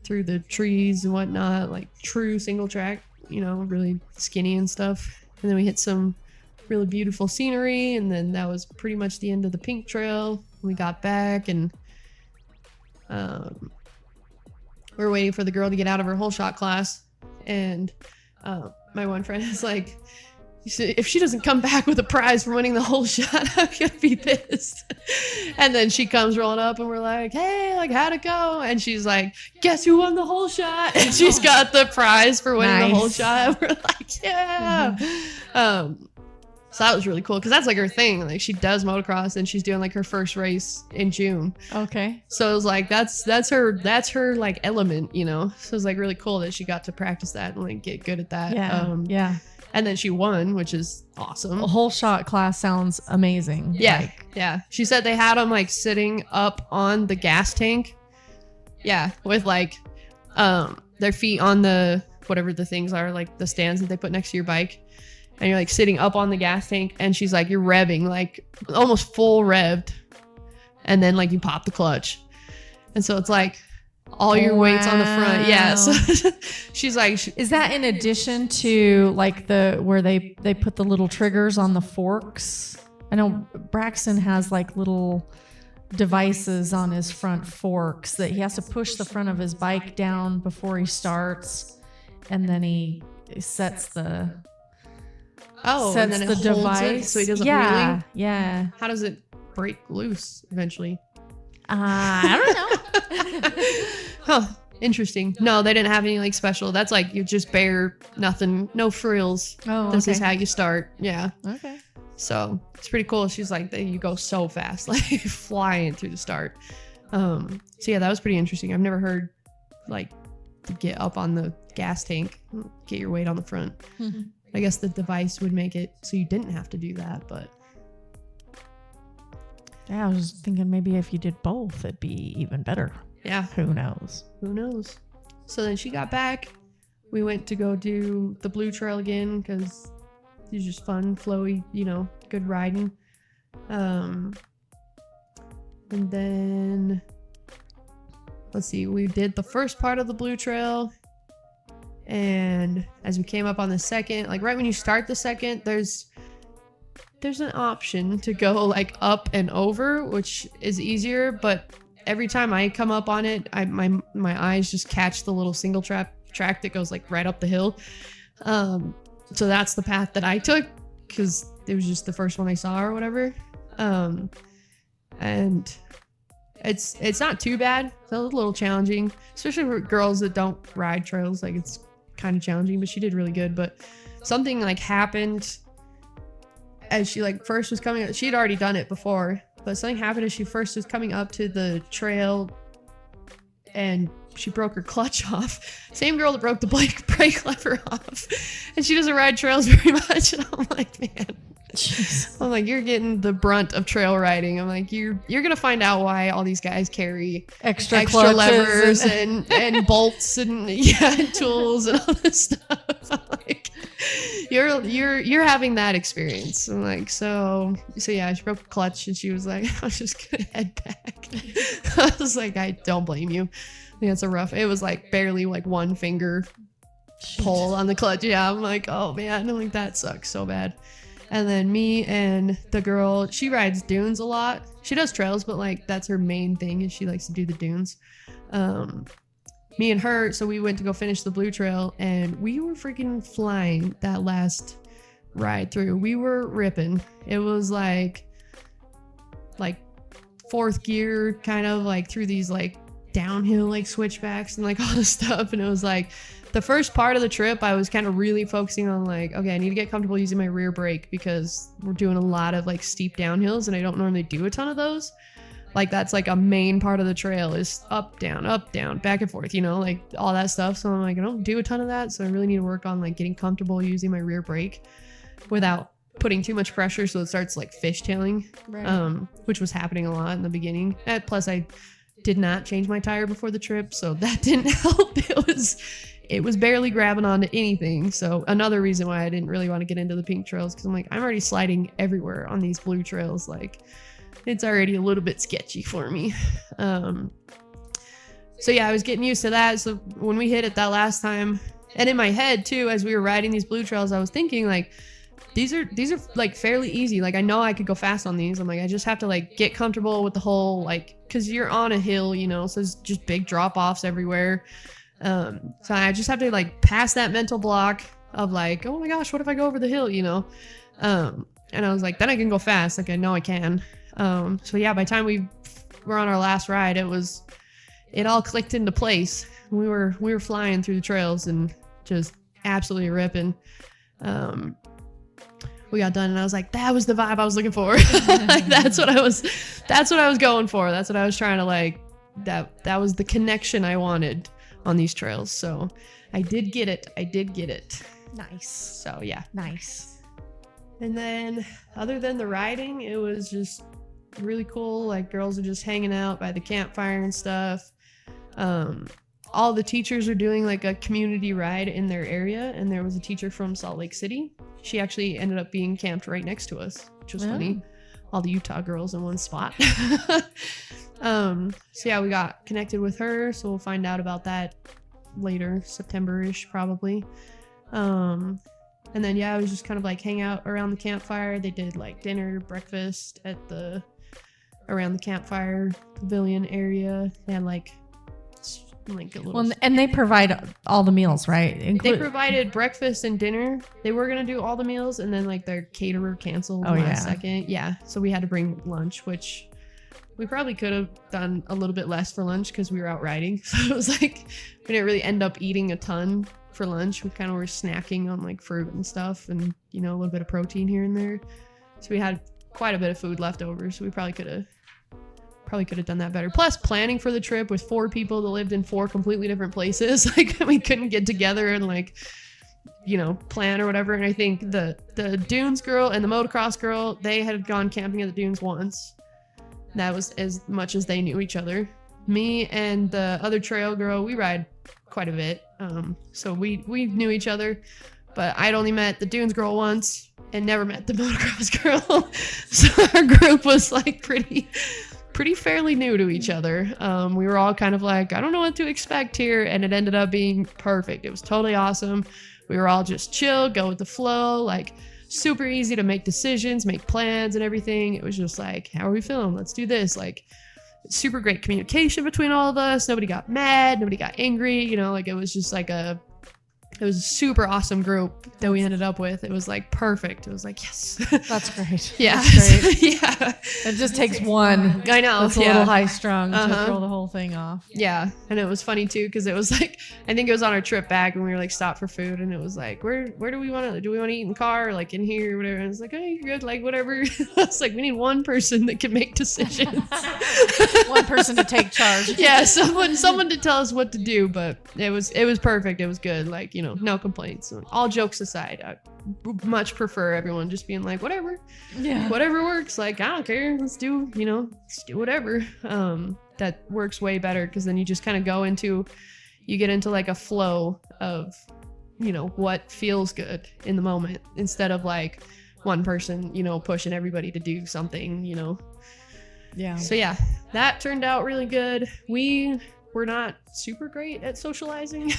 through the trees and whatnot, like true single track, you know, really skinny and stuff. And then we hit some really beautiful scenery, and then that was pretty much the end of the pink trail. We got back, and we were waiting for the girl to get out of her whole shot class, and my one friend is like, if she doesn't come back with a prize for winning the whole shot, I'm gonna be pissed. And then she comes rolling up, and we're like, hey, like, how'd it go? And she's like, guess who won the whole shot? And she's got the prize for winning the whole shot. And we're like, yeah. So that was really cool because that's like her thing. Like, she does motocross, and she's doing like her first race in June. Okay. So it was like that's her like element, you know. So it was like really cool that she got to practice that and like get good at that. Yeah. Yeah. And then she won, which is awesome. A whole shot class sounds amazing. Yeah. Yeah. She said they had them like sitting up on the gas tank. Yeah, with like their feet on the whatever the things are, like the stands that they put next to your bike. And you're like sitting up on the gas tank, and she's like, you're revving, like almost full revved. And then like you pop the clutch. And so it's like all your weight's on the front. Yeah. So she's like, is that in addition to like where they put the little triggers on the forks? I know Braxton has like little devices on his front forks that he has to push the front of his bike down before he starts. And then he sets the and then it holds device it so he doesn't wheeling. Yeah. Yeah. How does it break loose eventually? I don't know. Huh. Interesting. No, they didn't have any like special. That's like you just bare nothing, no frills. Oh, This okay. is how you start. Yeah. Okay. So it's pretty cool. She's like, you go so fast, like flying through the start. So yeah, that was pretty interesting. I've never heard like to get up on the gas tank, get your weight on the front. Mm-hmm. I guess the device would make it so you didn't have to do that, but Yeah, I was thinking maybe if you did both, it'd be even better. yeah, Who knows? who knows? So then she got back. We went to go do the Blue Trail again because it was just fun, flowy, good riding. And then let's see, we did the first part of the Blue Trail. And as we came up on the second, like right when you start the second, there's an option to go like up and over, which is easier, but every time I come up on it, my eyes just catch the little single track that goes like right up the hill. So that's the path that I took because it was just the first one I saw or whatever. And it's not too bad. It's a little challenging, especially for girls that don't ride trails. Like it's kind of challenging, but she did really good. But something like happened as she like first was coming up. She had already done it before, but something happened as she first was coming up to the trail and she broke her clutch off. Same girl that broke the brake lever off. And she doesn't ride trails very much. And I'm like, man. Jeez. I'm like, you're getting the brunt of trail riding. I'm like, you're gonna find out why all these guys carry Extra levers and bolts and and tools and all this stuff. I'm like, you're having that experience. I'm like, so yeah, she broke a clutch and she was like, I'm just gonna head back. I was like, I don't blame you. Yeah, it was like barely like one finger pull on the clutch. Yeah, I'm like, oh man, I'm like, that sucks so bad. And then me and the girl, she rides dunes a lot. She does trails, but like that's her main thing is she likes to do the dunes. Me and her, so we went to go finish the Blue Trail and we were freaking flying that last ride through. We were ripping. It was like fourth gear kind of like through these like downhill like switchbacks and like all this stuff. And it was like the first part of the trip I was kind of really focusing on like, okay, I need to get comfortable using my rear brake because we're doing a lot of like steep downhills and I don't normally do a ton of those. Like that's like a main part of the trail is up, down, back and forth, like all that stuff. So I'm like, I don't do a ton of that. So I really need to work on like getting comfortable using my rear brake without putting too much pressure so it starts like fishtailing, right. Which was happening a lot in the beginning. And plus I did not change my tire before the trip, so that didn't help. It was barely grabbing onto anything. So another reason why I didn't really want to get into the pink trails because I'm like, I'm already sliding everywhere on these blue trails. Like it's already a little bit sketchy for me. So yeah, I was getting used to that. So when we hit it that last time, and in my head too, as we were riding these blue trails, I was thinking like, these are like fairly easy. Like I know I could go fast on these. I'm like, I just have to like get comfortable with the whole like, cause you're on a hill, so it's just big drop offs everywhere. So I just have to like pass that mental block of like, oh my gosh, what if I go over the hill, and I was like, then I can go fast. Like I know I can. So yeah, by the time we were on our last ride, it all clicked into place. We were flying through the trails and just absolutely ripping. We got done and I was like, that was the vibe I was looking for. Like, that's what I was going for. That's what I was trying to like, that was the connection I wanted on these trails. So I did get it. Nice. So yeah. Nice. And then other than the riding, it was just really cool. Like girls are just hanging out by the campfire and stuff. All the teachers are doing like a community ride in their area. And there was a teacher from Salt Lake City. She actually ended up being camped right next to us, which was funny. All the Utah girls in one spot. So yeah, we got connected with her. So we'll find out about that later, September-ish probably. And then yeah, I was just kind of like hang out around the campfire. They did like dinner, breakfast around the campfire pavilion area. They had like a little. Well, and they provide all the meals, right? They provided breakfast and dinner. They were gonna do all the meals, and then like their caterer canceled last second. Yeah, so we had to bring lunch, which We probably could have done a little bit less for lunch because we were out riding. So it was like we didn't really end up eating a ton for lunch. We kind of were snacking on like fruit and stuff, and a little bit of protein here and there. So we had quite a bit of food left over. So we probably could have done that better. Plus, planning for the trip with 4 people that lived in 4 completely different places, like we couldn't get together and like plan or whatever. And I think the dunes girl and the motocross girl, they had gone camping at the dunes once. That was as much as they knew each other. Me and the other trail girl, we ride quite a bit, so we knew each other, but I'd only met the dunes girl once and never met the motocross girl. So our group was like pretty fairly new to each other. We were all kind of like, I don't know what to expect here, and it ended up being perfect. It was totally awesome. We were all just chill, go with the flow, like super easy to make decisions, make plans and everything. It was just like, how are we feeling? Let's do this. Like super great communication between all of us. Nobody got mad, nobody got angry, like it was just like it was a super awesome group that we ended up with. It was like perfect. It was like, yes. That's great. Yeah. That's great. Yeah. It just takes one. I know. That's a little high strung to throw the whole thing off. Yeah. And it was funny too, because it was like, I think it was on our trip back when we were like stopped for food, and it was like, where do we want to eat in the car or like in here or whatever? And it's like, oh, you're good, like whatever. It's like, we need one person that can make decisions. One person to take charge. Yeah, someone to tell us what to do, but it was perfect. It was good. Like, no complaints. All jokes aside, I much prefer everyone just being like, whatever. Yeah. Whatever works. Like, I don't care. Let's do whatever. That works way better, because then you just kind of get into like a flow of, what feels good in the moment, instead of like one person, pushing everybody to do something, Yeah. So yeah, that turned out really good. We were not super great at socializing.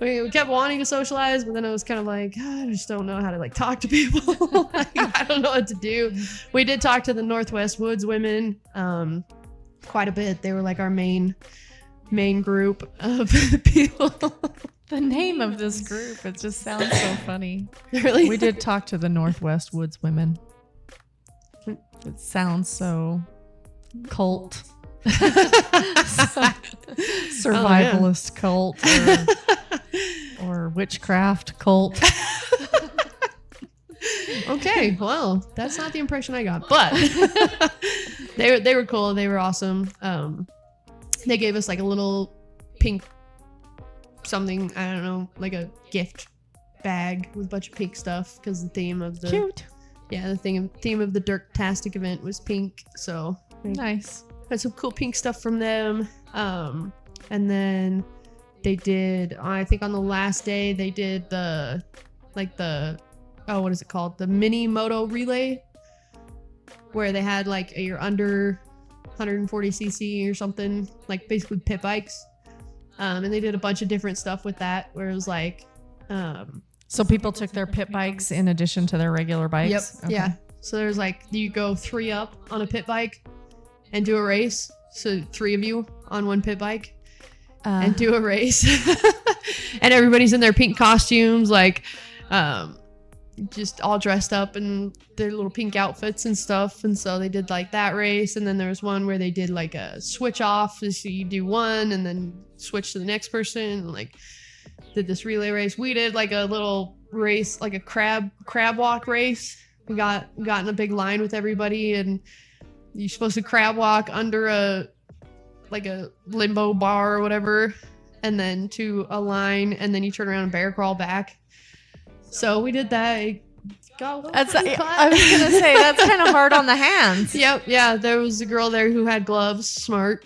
We kept wanting to socialize, but then I was kind of like, I just don't know how to like talk to people. Like, I don't know what to do. We did talk to the Northwest Woods women quite a bit. They were like our main group of people. The name of this group, it just sounds so funny. Really? We did talk to the Northwest Woods women. It sounds so cult. Survivalist cult or witchcraft cult. Okay, well, that's not the impression I got, but they were cool. They were awesome. They gave us like a little pink something, I don't know, like a gift bag with a bunch of pink stuff, because the theme of the theme of the Dirtastic event was pink. So nice. Had some cool pink stuff from them. And then they did, I think on the last day, they did what is it called? The mini moto relay, where they had like you're under 140cc or something, like basically pit bikes. And they did a bunch of different stuff with that, where it was like, so people took their pit bikes in addition to their regular bikes? Yep. Okay. Yeah. So there's like, you go 3 up on a pit bike and do a race. So 3 of you on one pit bike and do a race. And everybody's in their pink costumes, like just all dressed up in their little pink outfits and stuff. And so they did like that race. And then there was one where they did like a switch off. So you do one and then switch to the next person, and like did this relay race. We did like a little race, like a crab walk race. We got in a big line with everybody, and you're supposed to crab walk under a limbo bar or whatever, and then to a line, and then you turn around and bear crawl back. So we did that. I was gonna say, that's kind of hard on the hands. Yep. Yeah. There was a girl there who had gloves. Smart.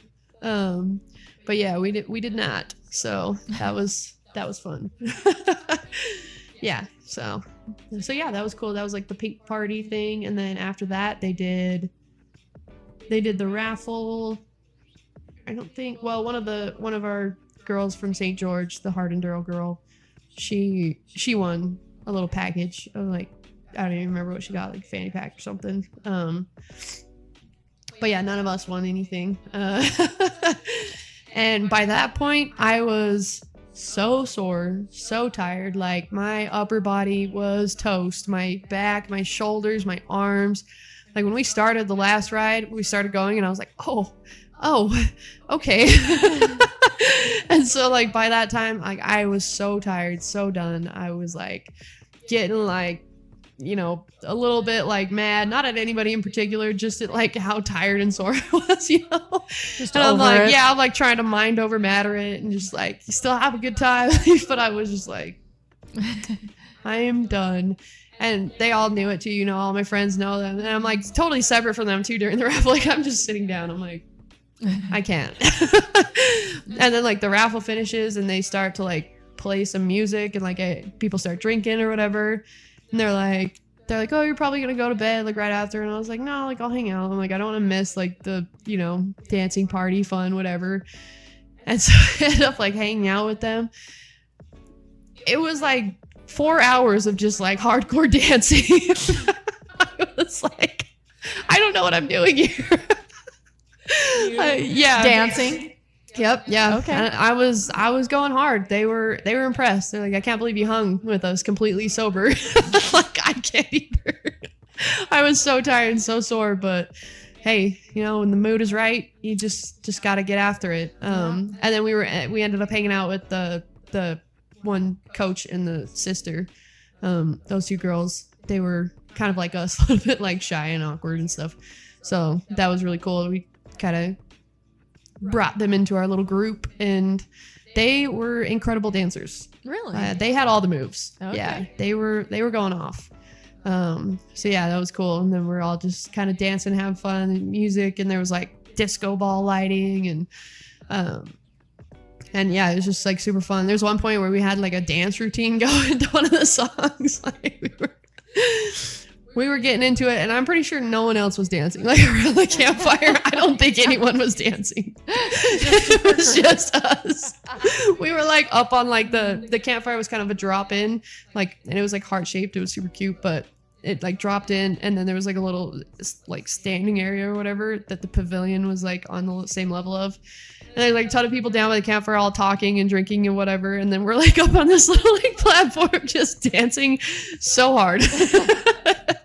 But yeah, we did not. So that was fun. Yeah. So yeah, that was cool. That was like the pink party thing. And then after that, they did the raffle. I don't think, well, one of our girls from St. George, the hard enduro girl, she won a little package of like, I don't even remember what she got, like fanny pack or something. But yeah, none of us won anything. And by that point, I was so sore, so tired. Like my upper body was toast. My back, my shoulders, my arms, Like when we started the last ride, we started going and I was like, oh, okay. And so like by that time, like I was so tired, so done. I was like getting like, you know, a little bit like mad, not at anybody in particular, just at like how tired and sore I was, you know. Just and I'm over like, it. yeah, I'm like trying to mind over matter it and just like still have a good time. But I was just like, I am done. And they all knew it too, you know, all my friends know them. And I'm like totally separate from them too during the raffle. Like I'm just sitting down. I'm like, I can't. And then like the raffle finishes and they start to like play some music and like people start drinking or whatever. And they're like, oh, you're probably going to go to bed like right after. And I was like, no, like I'll hang out. I'm like, I don't want to miss like the, you know, dancing party fun, whatever. And so I ended up like hanging out with them. It was like 4 hours of just like hardcore dancing. I was like, I don't know what I'm doing here. Yeah. Dancing. Yep. Yeah. Okay. And I was going hard. They were impressed. They're like, I can't believe you hung with us completely sober. Like I can't either. I was so tired and so sore, but hey, you know, when the mood is right, you just got to get after it. And then we ended up hanging out with the one coach and the sister. Those two girls, they were kind of like us, a little bit like shy and awkward and stuff. So that was really cool. We kind of brought them into our little group and they were incredible dancers. Really? They had all the moves. Okay. Yeah, they were going off. So yeah, that was cool. And then we're all just kind of dancing, having fun and music. And there was like disco ball lighting and yeah, it was just like super fun. There's one point where we had like a dance routine going to one of the songs. Like we were getting into it, and I'm pretty sure no one else was dancing. Like around the campfire, I don't think anyone was dancing. It was just us. We were like up on like the campfire was kind of a drop in, like, and it was like heart shaped. It was super cute, but it like dropped in, and then there was like a little like standing area or whatever that the pavilion was like on the same level of. And there's like a ton of people down by the campfire all talking and drinking and whatever. And then we're like up on this little like platform just dancing so hard.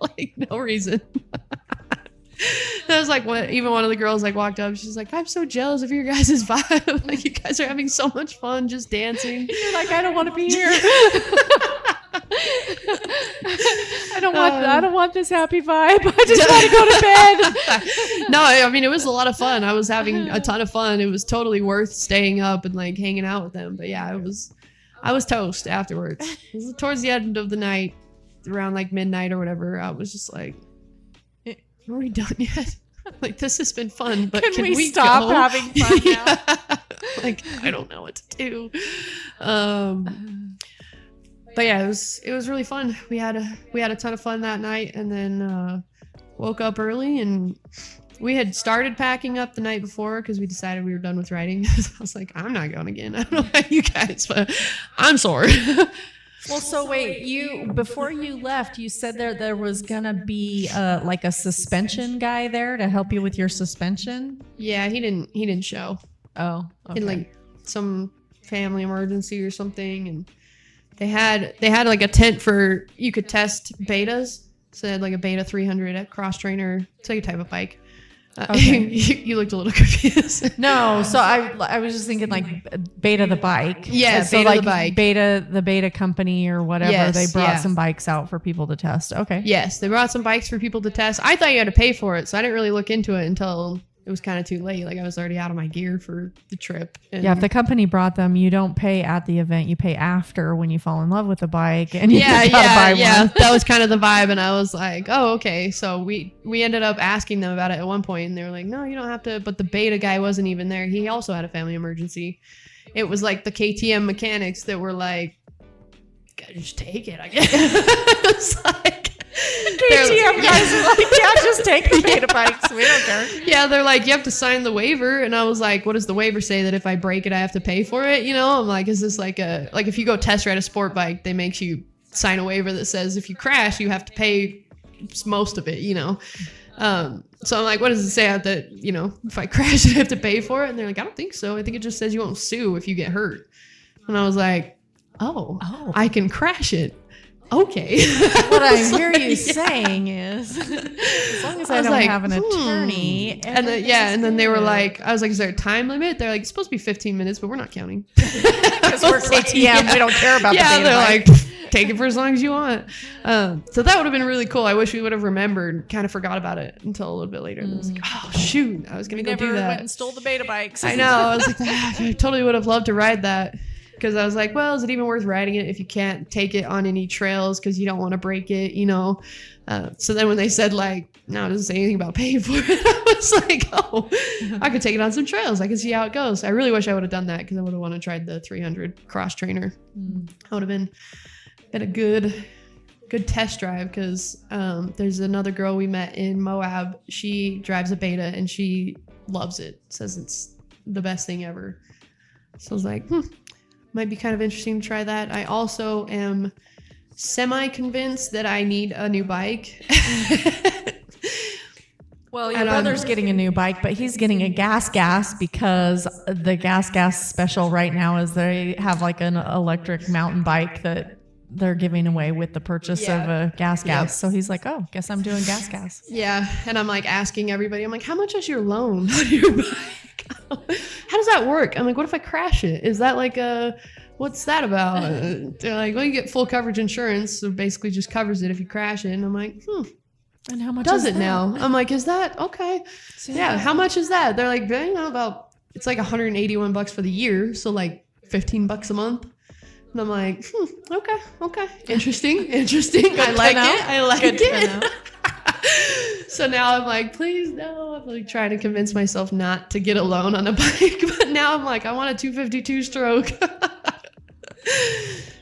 Like no reason. That was like even one of the girls like walked up. She's like, I'm so jealous of your guys' vibe. Like you guys are having so much fun just dancing. You're like, I don't want to be here. I don't want this happy vibe. I just want to go to bed. No, I mean, it was a lot of fun. I was having a ton of fun. It was totally worth staying up and like hanging out with them. But yeah, I was toast afterwards. It was towards the end of the night, around like midnight or whatever. I was just like, are we done yet? Like, this has been fun, but can we stop go? having fun now? Yeah. Like, I don't know what to do. But yeah, it was really fun. We had a ton of fun that night, and then woke up early, and we had started packing up the night before because we decided we were done with riding. I was like, I'm not going again. I don't know about you guys, but I'm sore. Well, so wait, before you left, you said there was gonna be like a suspension guy there to help you with your suspension. Yeah, he didn't show. Oh, okay. In like some family emergency or something, and they had like a tent for you could test betas. So they had like a beta 300 at Cross Trainer. It's like a type of bike. Okay. You looked a little confused. No, so I was just thinking like Beta the bike. Yeah, so Beta like the bike. the Beta company or whatever, Yes, they brought yeah. some bikes out for people to test. Okay. Yes, they brought some bikes for people to test. I thought you had to pay for it, so I didn't really look into it until it was kind of too late. Like I was already out of my gear for the trip. And Yeah, if the company brought them, you don't pay at the event. You pay after when you fall in love with the bike, and you gotta buy one. That was kind of the vibe, and I was like, oh, okay. So we ended up asking them about it at one point, and they were like, no, you don't have to. But the beta guy wasn't even there. He also had a family emergency. It was like the KTM mechanics that were like, gotta just take it, I guess. It's like, KTM guys are like, yeah, just take the Beta bikes. We don't care. yeah, they're like, you have to sign the waiver. And I was like, what does the waiver say, that if I break it, I have to pay for it? You know, I'm like, is this like if you go test ride a sport bike, they make you sign a waiver that says if you crash, you have to pay most of it, you know? So I'm like, what does it say out that, you know, if I crash, I have to pay for it? And they're like, I don't think so. I think it just says you won't sue if you get hurt. And I was like, oh, I can crash it. okay. What I hear you saying is, as long as I don't have an attorney. And then they were like, I was like, is there a time limit? They're like, it's supposed to be 15 minutes, but we're not counting. Because we're KTM, we don't care about the beta they're bike. like, take it for as long as you want. So that would have been really cool. I wish we would have remembered. Kind of forgot about it until a little bit later. And I was like, oh shoot, I was gonna go do that. Went and stole the beta bikes. I know. I was like, I totally would have loved to ride that. Because I was like, well, is it even worth riding it if you can't take it on any trails because you don't want to break it, you know? So then when they said like, no, it doesn't say anything about paying for it, I was like, oh, I could take it on some trails. I can see how it goes. I really wish I would have done that because I would have wanted to try the 300 cross trainer. That would have been a good test drive because there's another girl we met in Moab. She drives a beta and she loves it. Says it's the best thing ever. So I was like, might be kind of interesting to try that. I also am semi-convinced that I need a new bike. Well, your brother's getting a new bike, but he's getting a gas because the gas special right now is they have like an electric mountain bike that they're giving away with the purchase of a gas. Yep. So he's like, oh, guess I'm doing gas. Yeah. And I'm like asking everybody, I'm like, how much is your loan on your bike? How does that work? I'm like, what if I crash it? Is that like what's that about? They're like, well, you get full coverage insurance. So basically just covers it if you crash it. And I'm like, and how much does it now? I'm like, is that okay? So yeah. How much is that? They're like, it's like $181 for the year. So like $15 a month. And I'm like, okay. Interesting. I like it. So now I'm like, please no. I'm like trying to convince myself not to get a loan on a bike. But now I'm like, I want a 252 stroke.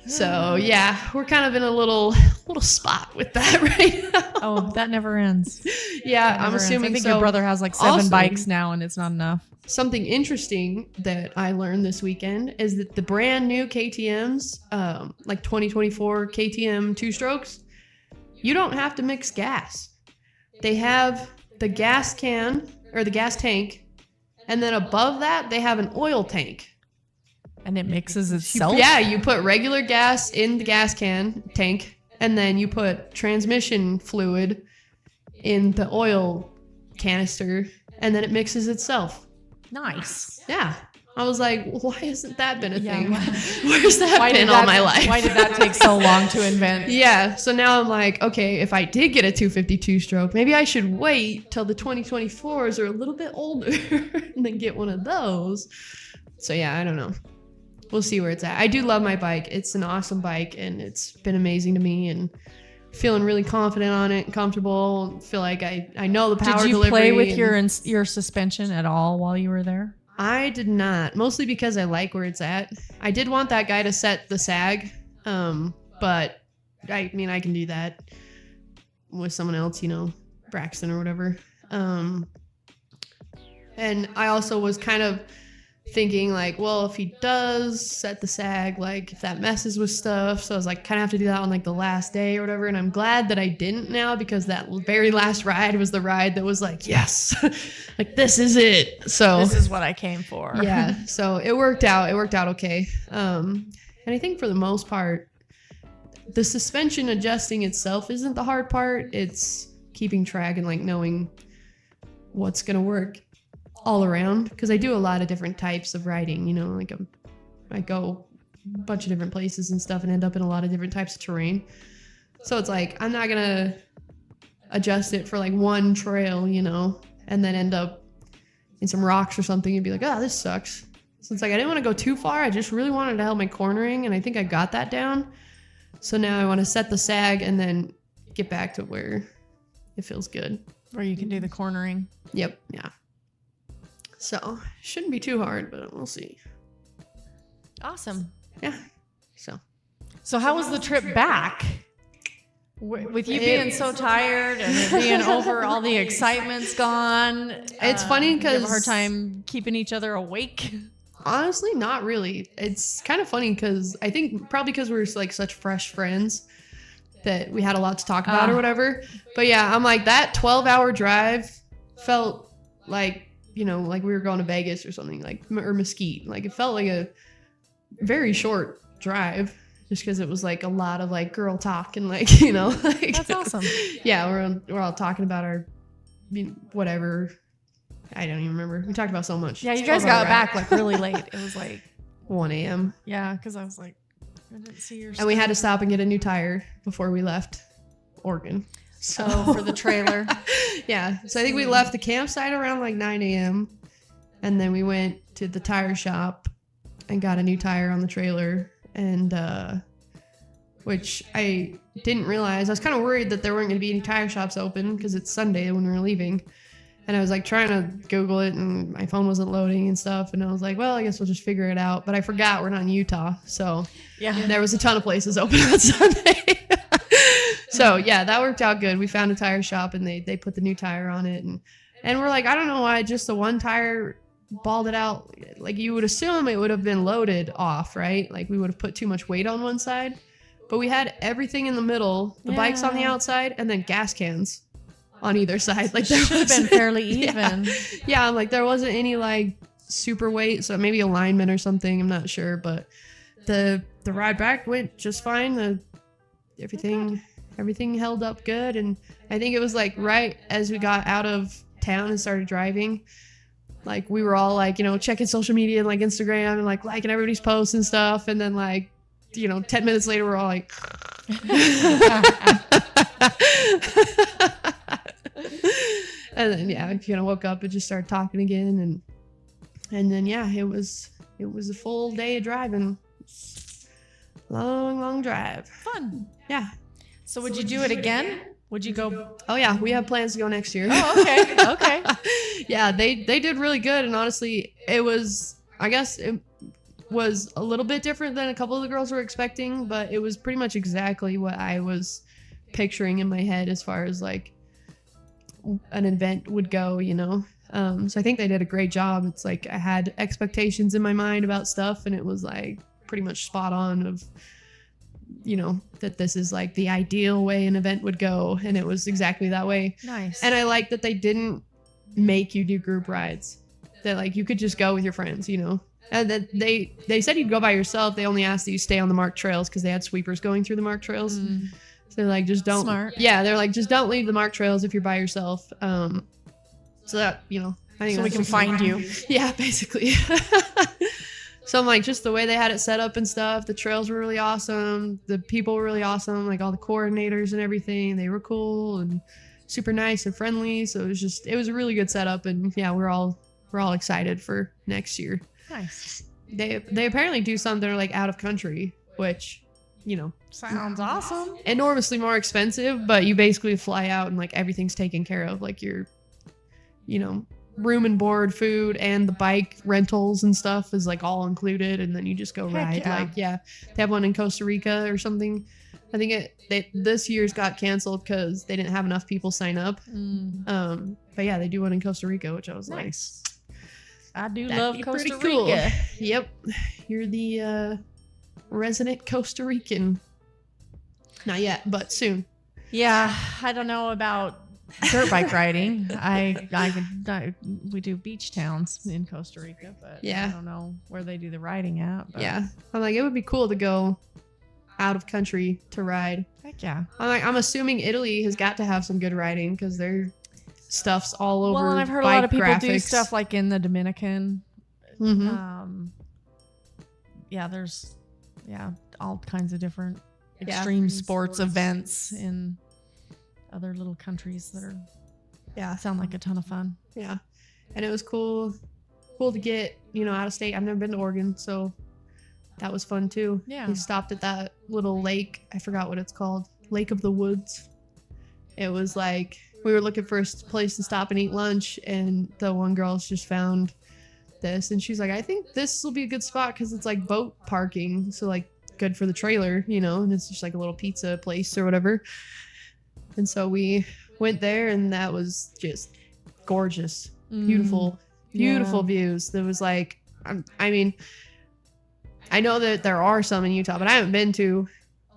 So yeah, we're kind of in a little spot with that right now. Oh, that never ends. Yeah, I'm assuming I think your brother has like 7 bikes now and it's not enough. Something interesting that I learned this weekend is that the brand new KTMs, like 2024 KTM 2-strokes, you don't have to mix gas. They have the gas can or the gas tank, and then above that they have an oil tank. And it mixes itself? Yeah, you put regular gas in the gas tank, and then you put transmission fluid in the oil canister, and then it mixes itself. Nice. Yeah. I was like, why hasn't that been a thing? Where's that been all my life? Why did that take so long to invent? Yeah. So now I'm like, okay, if I did get a 252 stroke, maybe I should wait till the 2024s are a little bit older and then get one of those. So yeah, I don't know. We'll see where it's at. I do love my bike. It's an awesome bike and it's been amazing to me and feeling really confident on it, comfortable. Feel like I know the power delivery. Did you play with your suspension at all while you were there? I did not, mostly because I like where it's at. I did want that guy to set the sag, but I mean, I can do that with someone else, you know, Braxton or whatever. And I also was kind of thinking like, well, if he does set the sag, like if that messes with stuff. So I was like, kind of have to do that on like the last day or whatever. And I'm glad that I didn't now because that very last ride was the ride that was like, yes, like this is it. So this is what I came for. Yeah. So it worked out. It worked out okay. And I think for the most part, the suspension adjusting itself isn't the hard part. It's keeping track and like knowing what's going to work all around, because I do a lot of different types of riding, you know, like I go a bunch of different places and stuff and end up in a lot of different types of terrain. So it's like, I'm not going to adjust it for like one trail, you know, and then end up in some rocks or something and be like, oh, this sucks. So it's like, I didn't want to go too far. I just really wanted to help my cornering. And I think I got that down. So now I want to set the sag and then get back to where it feels good. Where you can do the cornering. Yep. Yeah. So shouldn't be too hard, but we'll see. Awesome. Yeah. So how was the trip back? With you being so tired and it being over, all the excitement's gone. It's funny because you have a hard time keeping each other awake. Honestly, not really. It's kind of funny because I think probably because we're like such fresh friends that we had a lot to talk about or whatever. But yeah, I'm like that 12-hour drive felt like, you know, like we were going to Vegas or something, like, or Mesquite. Like it felt like a very short drive. just because it was like a lot of like girl talk and like, you know, like That's awesome. Yeah, we're all talking about our whatever. I don't even remember. We talked about so much. Yeah, you guys got back like really late. It was like 1 a.m. Yeah, because I was like, I didn't see your. And we had to stop and get a new tire before we left Oregon. So for the trailer. Yeah. So I think we left the campsite around like 9 a.m. And then we went to the tire shop and got a new tire on the trailer. And which I didn't realize. I was kind of worried that there weren't going to be any tire shops open because it's Sunday when we were leaving. And I was like trying to Google it and my phone wasn't loading and stuff. And I was like, well, I guess we'll just figure it out. But I forgot we're not in Utah. So yeah, there was a ton of places open on Sunday. So yeah, that worked out good. We found a tire shop and they put the new tire on it. And we're like, I don't know why just the one tire balled it out. Like you would assume it would have been loaded off, right? Like we would have put too much weight on one side. But we had everything in the middle, the bikes on the outside, and then gas cans on either side. Like there should have been fairly even. Yeah, like there wasn't any like super weight, so maybe alignment or something. I'm not sure, but the ride back went just fine. Everything held up good, and I think it was like right as we got out of town and started driving, like we were all like, you know, checking social media and like Instagram and like liking everybody's posts and stuff, and then like, you know, 10 minutes later we're all like and then yeah, you know, woke up and just started talking again, and then yeah, it was a full day of driving. Long drive. Fun. Yeah. So would you do it again? Would you go? Oh yeah, we have plans to go next year. Oh, okay. Okay. Yeah, they did really good, and honestly, I guess it was a little bit different than a couple of the girls were expecting, but it was pretty much exactly what I was picturing in my head as far as like an event would go, you know. So I think they did a great job. It's like I had expectations in my mind about stuff, and it was like pretty much spot on of, you know, that this is like the ideal way an event would go, and it was exactly that way. Nice. And I like that they didn't make you do group rides, that like you could just go with your friends, you know. And that they said you'd go by yourself. They only asked that you stay on the marked trails because they had sweepers going through the marked trails. So they're like, just don't. Smart. Yeah, they're like, just don't leave the marked trails if you're by yourself. So that, you know, I think so we can find you. Yeah, basically. So I'm like, just the way they had it set up and stuff, the trails were really awesome. The people were really awesome. Like all the coordinators and everything, they were cool and super nice and friendly. So it was a really good setup. And yeah, we're all excited for next year. Nice. They apparently do something like out of country, which, you know, sounds awesome. Enormously more expensive, but you basically fly out and like everything's taken care of. Like your, you know, room and board, food, and the bike rentals and stuff is like all included, and then you just go ride. Yeah. Like yeah, they have one in Costa Rica or something. I think this year's got canceled because they didn't have enough people sign up. But yeah, they do one in Costa Rica, which I was nice. I do That'd love be Costa pretty cool. Rica. Yep, you're the resident Costa Rican. Not yet, but soon. Yeah, I don't know about dirt bike riding. We do beach towns in Costa Rica, but yeah, I don't know where they do the riding at. But. Yeah, I'm like, it would be cool to go out of country to ride. Heck yeah. I'm assuming Italy has got to have some good riding because their stuff's all over. Well, and I've heard a lot of people do stuff like in the Dominican. Mm-hmm. Yeah, there's all kinds of different extreme sports events in other little countries that are sound like a ton of fun. Yeah, and it was cool to get, you know, out of state. I've never been to Oregon, so that was fun too. Yeah, we stopped at that little lake. I forgot what it's called. Lake of the Woods. It was like we were looking for a place to stop and eat lunch, and the one girl just found this, and she's like, I think this will be a good spot because it's like boat parking, so like good for the trailer, you know, and it's just like a little pizza place or whatever. And so we went there, and that was just gorgeous, beautiful views. There was like, I mean, I know that there are some in Utah, but I haven't been to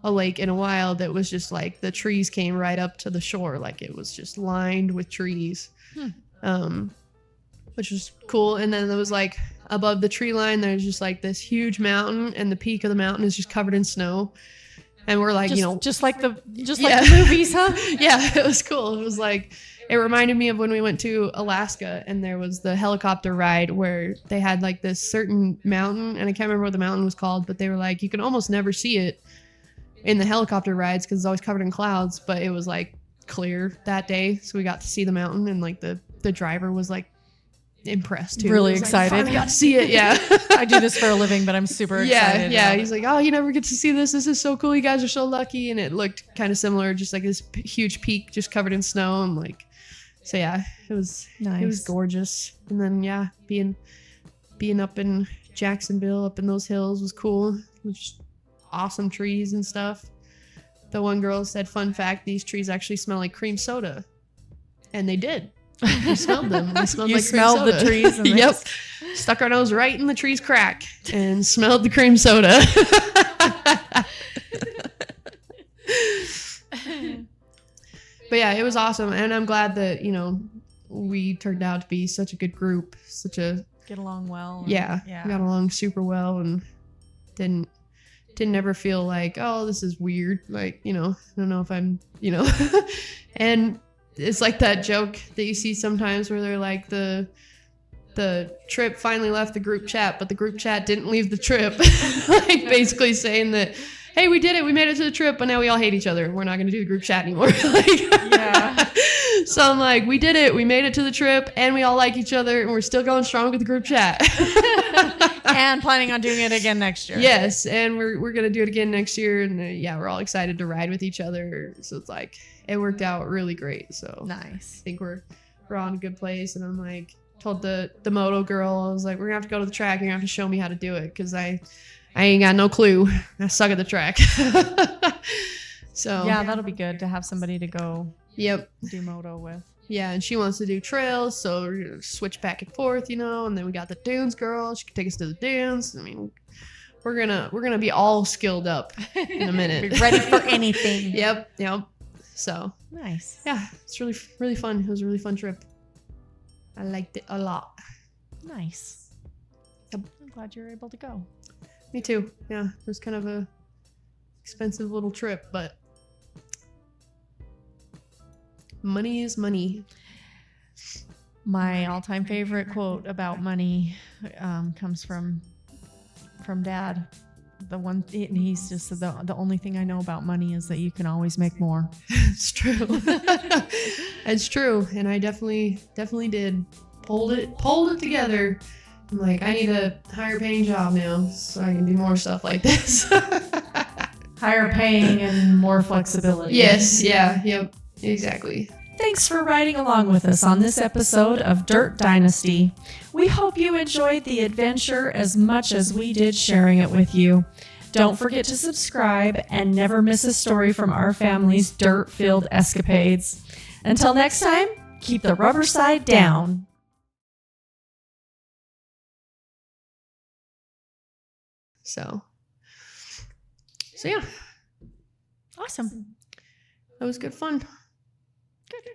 a lake in a while that was just like the trees came right up to the shore, like it was just lined with trees, which was cool. And then there was like above the tree line, there's just like this huge mountain, and the peak of the mountain is just covered in snow. And we're like, just like the movies, huh? Yeah, it was cool. It was like, it reminded me of when we went to Alaska, and there was the helicopter ride where they had like this certain mountain, and I can't remember what the mountain was called, but they were like, you can almost never see it in the helicopter rides because it's always covered in clouds, but it was like clear that day, so we got to see the mountain, and like the driver was like impressed too. Really was excited. Like, got to see it. Yeah. I do this for a living, but I'm super excited. Yeah. He's like, oh, you never get to see this. This is so cool. You guys are so lucky. And it looked kind of similar, just like this huge peak just covered in snow. And like, so yeah, it was nice. It was gorgeous. And then yeah, being up in Jacksonville, up in those hills was cool. It was just awesome trees and stuff. The one girl said, fun fact, these trees actually smell like cream soda. And they did. We smelled them. They smelled you like smelled cream soda. the trees. And yep. Stuck our nose right in the tree's crack and smelled the cream soda. But yeah, it was awesome. And I'm glad that, we turned out to be such a good group. Get along well. Yeah. We got along super well and didn't ever feel like, oh, this is weird. Like, I don't know if I'm, and it's like that joke that you see sometimes where they're like the trip finally left the group chat, but the group chat didn't leave the trip. Like basically saying that, hey, we did it. We made it to the trip, but now we all hate each other. We're not going to do the group chat anymore. Yeah. So I'm like, we did it. We made it to the trip and we all like each other and we're still going strong with the group chat. And planning on doing it again next year. Yes. And we're going to do it again next year. And we're all excited to ride with each other. So it's like, it worked out really great. So nice. I think we're on a good place. And I'm like, told the moto girl, I was like, we're gonna have to go to the track. You're gonna have to show me how to do it. Cause I ain't got no clue. I suck at the track. So yeah, that'll be good to have somebody to go do moto with. Yeah, and she wants to do trails, so we're gonna switch back and forth, and then we got the dunes girl. She can take us to the dunes. I mean, we're gonna be all skilled up in a minute. Be ready for anything. Yep. So nice. Yeah, it's really, really fun. It was a really fun trip. I liked it a lot. Nice. I'm glad you were able to go. Me too. Yeah, it was kind of a expensive little trip, but money is money. My all-time favorite quote about money comes from Dad. The one he's just said, the only thing I know about money is that you can always make more. It's true. It's true, and I definitely did pulled it together. I'm like, I need a higher paying job now so I can do more stuff like this. Higher paying and more flexibility. Yes, yeah, yep, exactly. Thanks for riding along with us on this episode of Dirt Dynasty. We hope you enjoyed the adventure as much as we did sharing it with you. Don't forget to subscribe and never miss a story from our family's dirt-filled escapades. Until next time, keep the rubber side down. So yeah. Awesome. That was good fun. Good.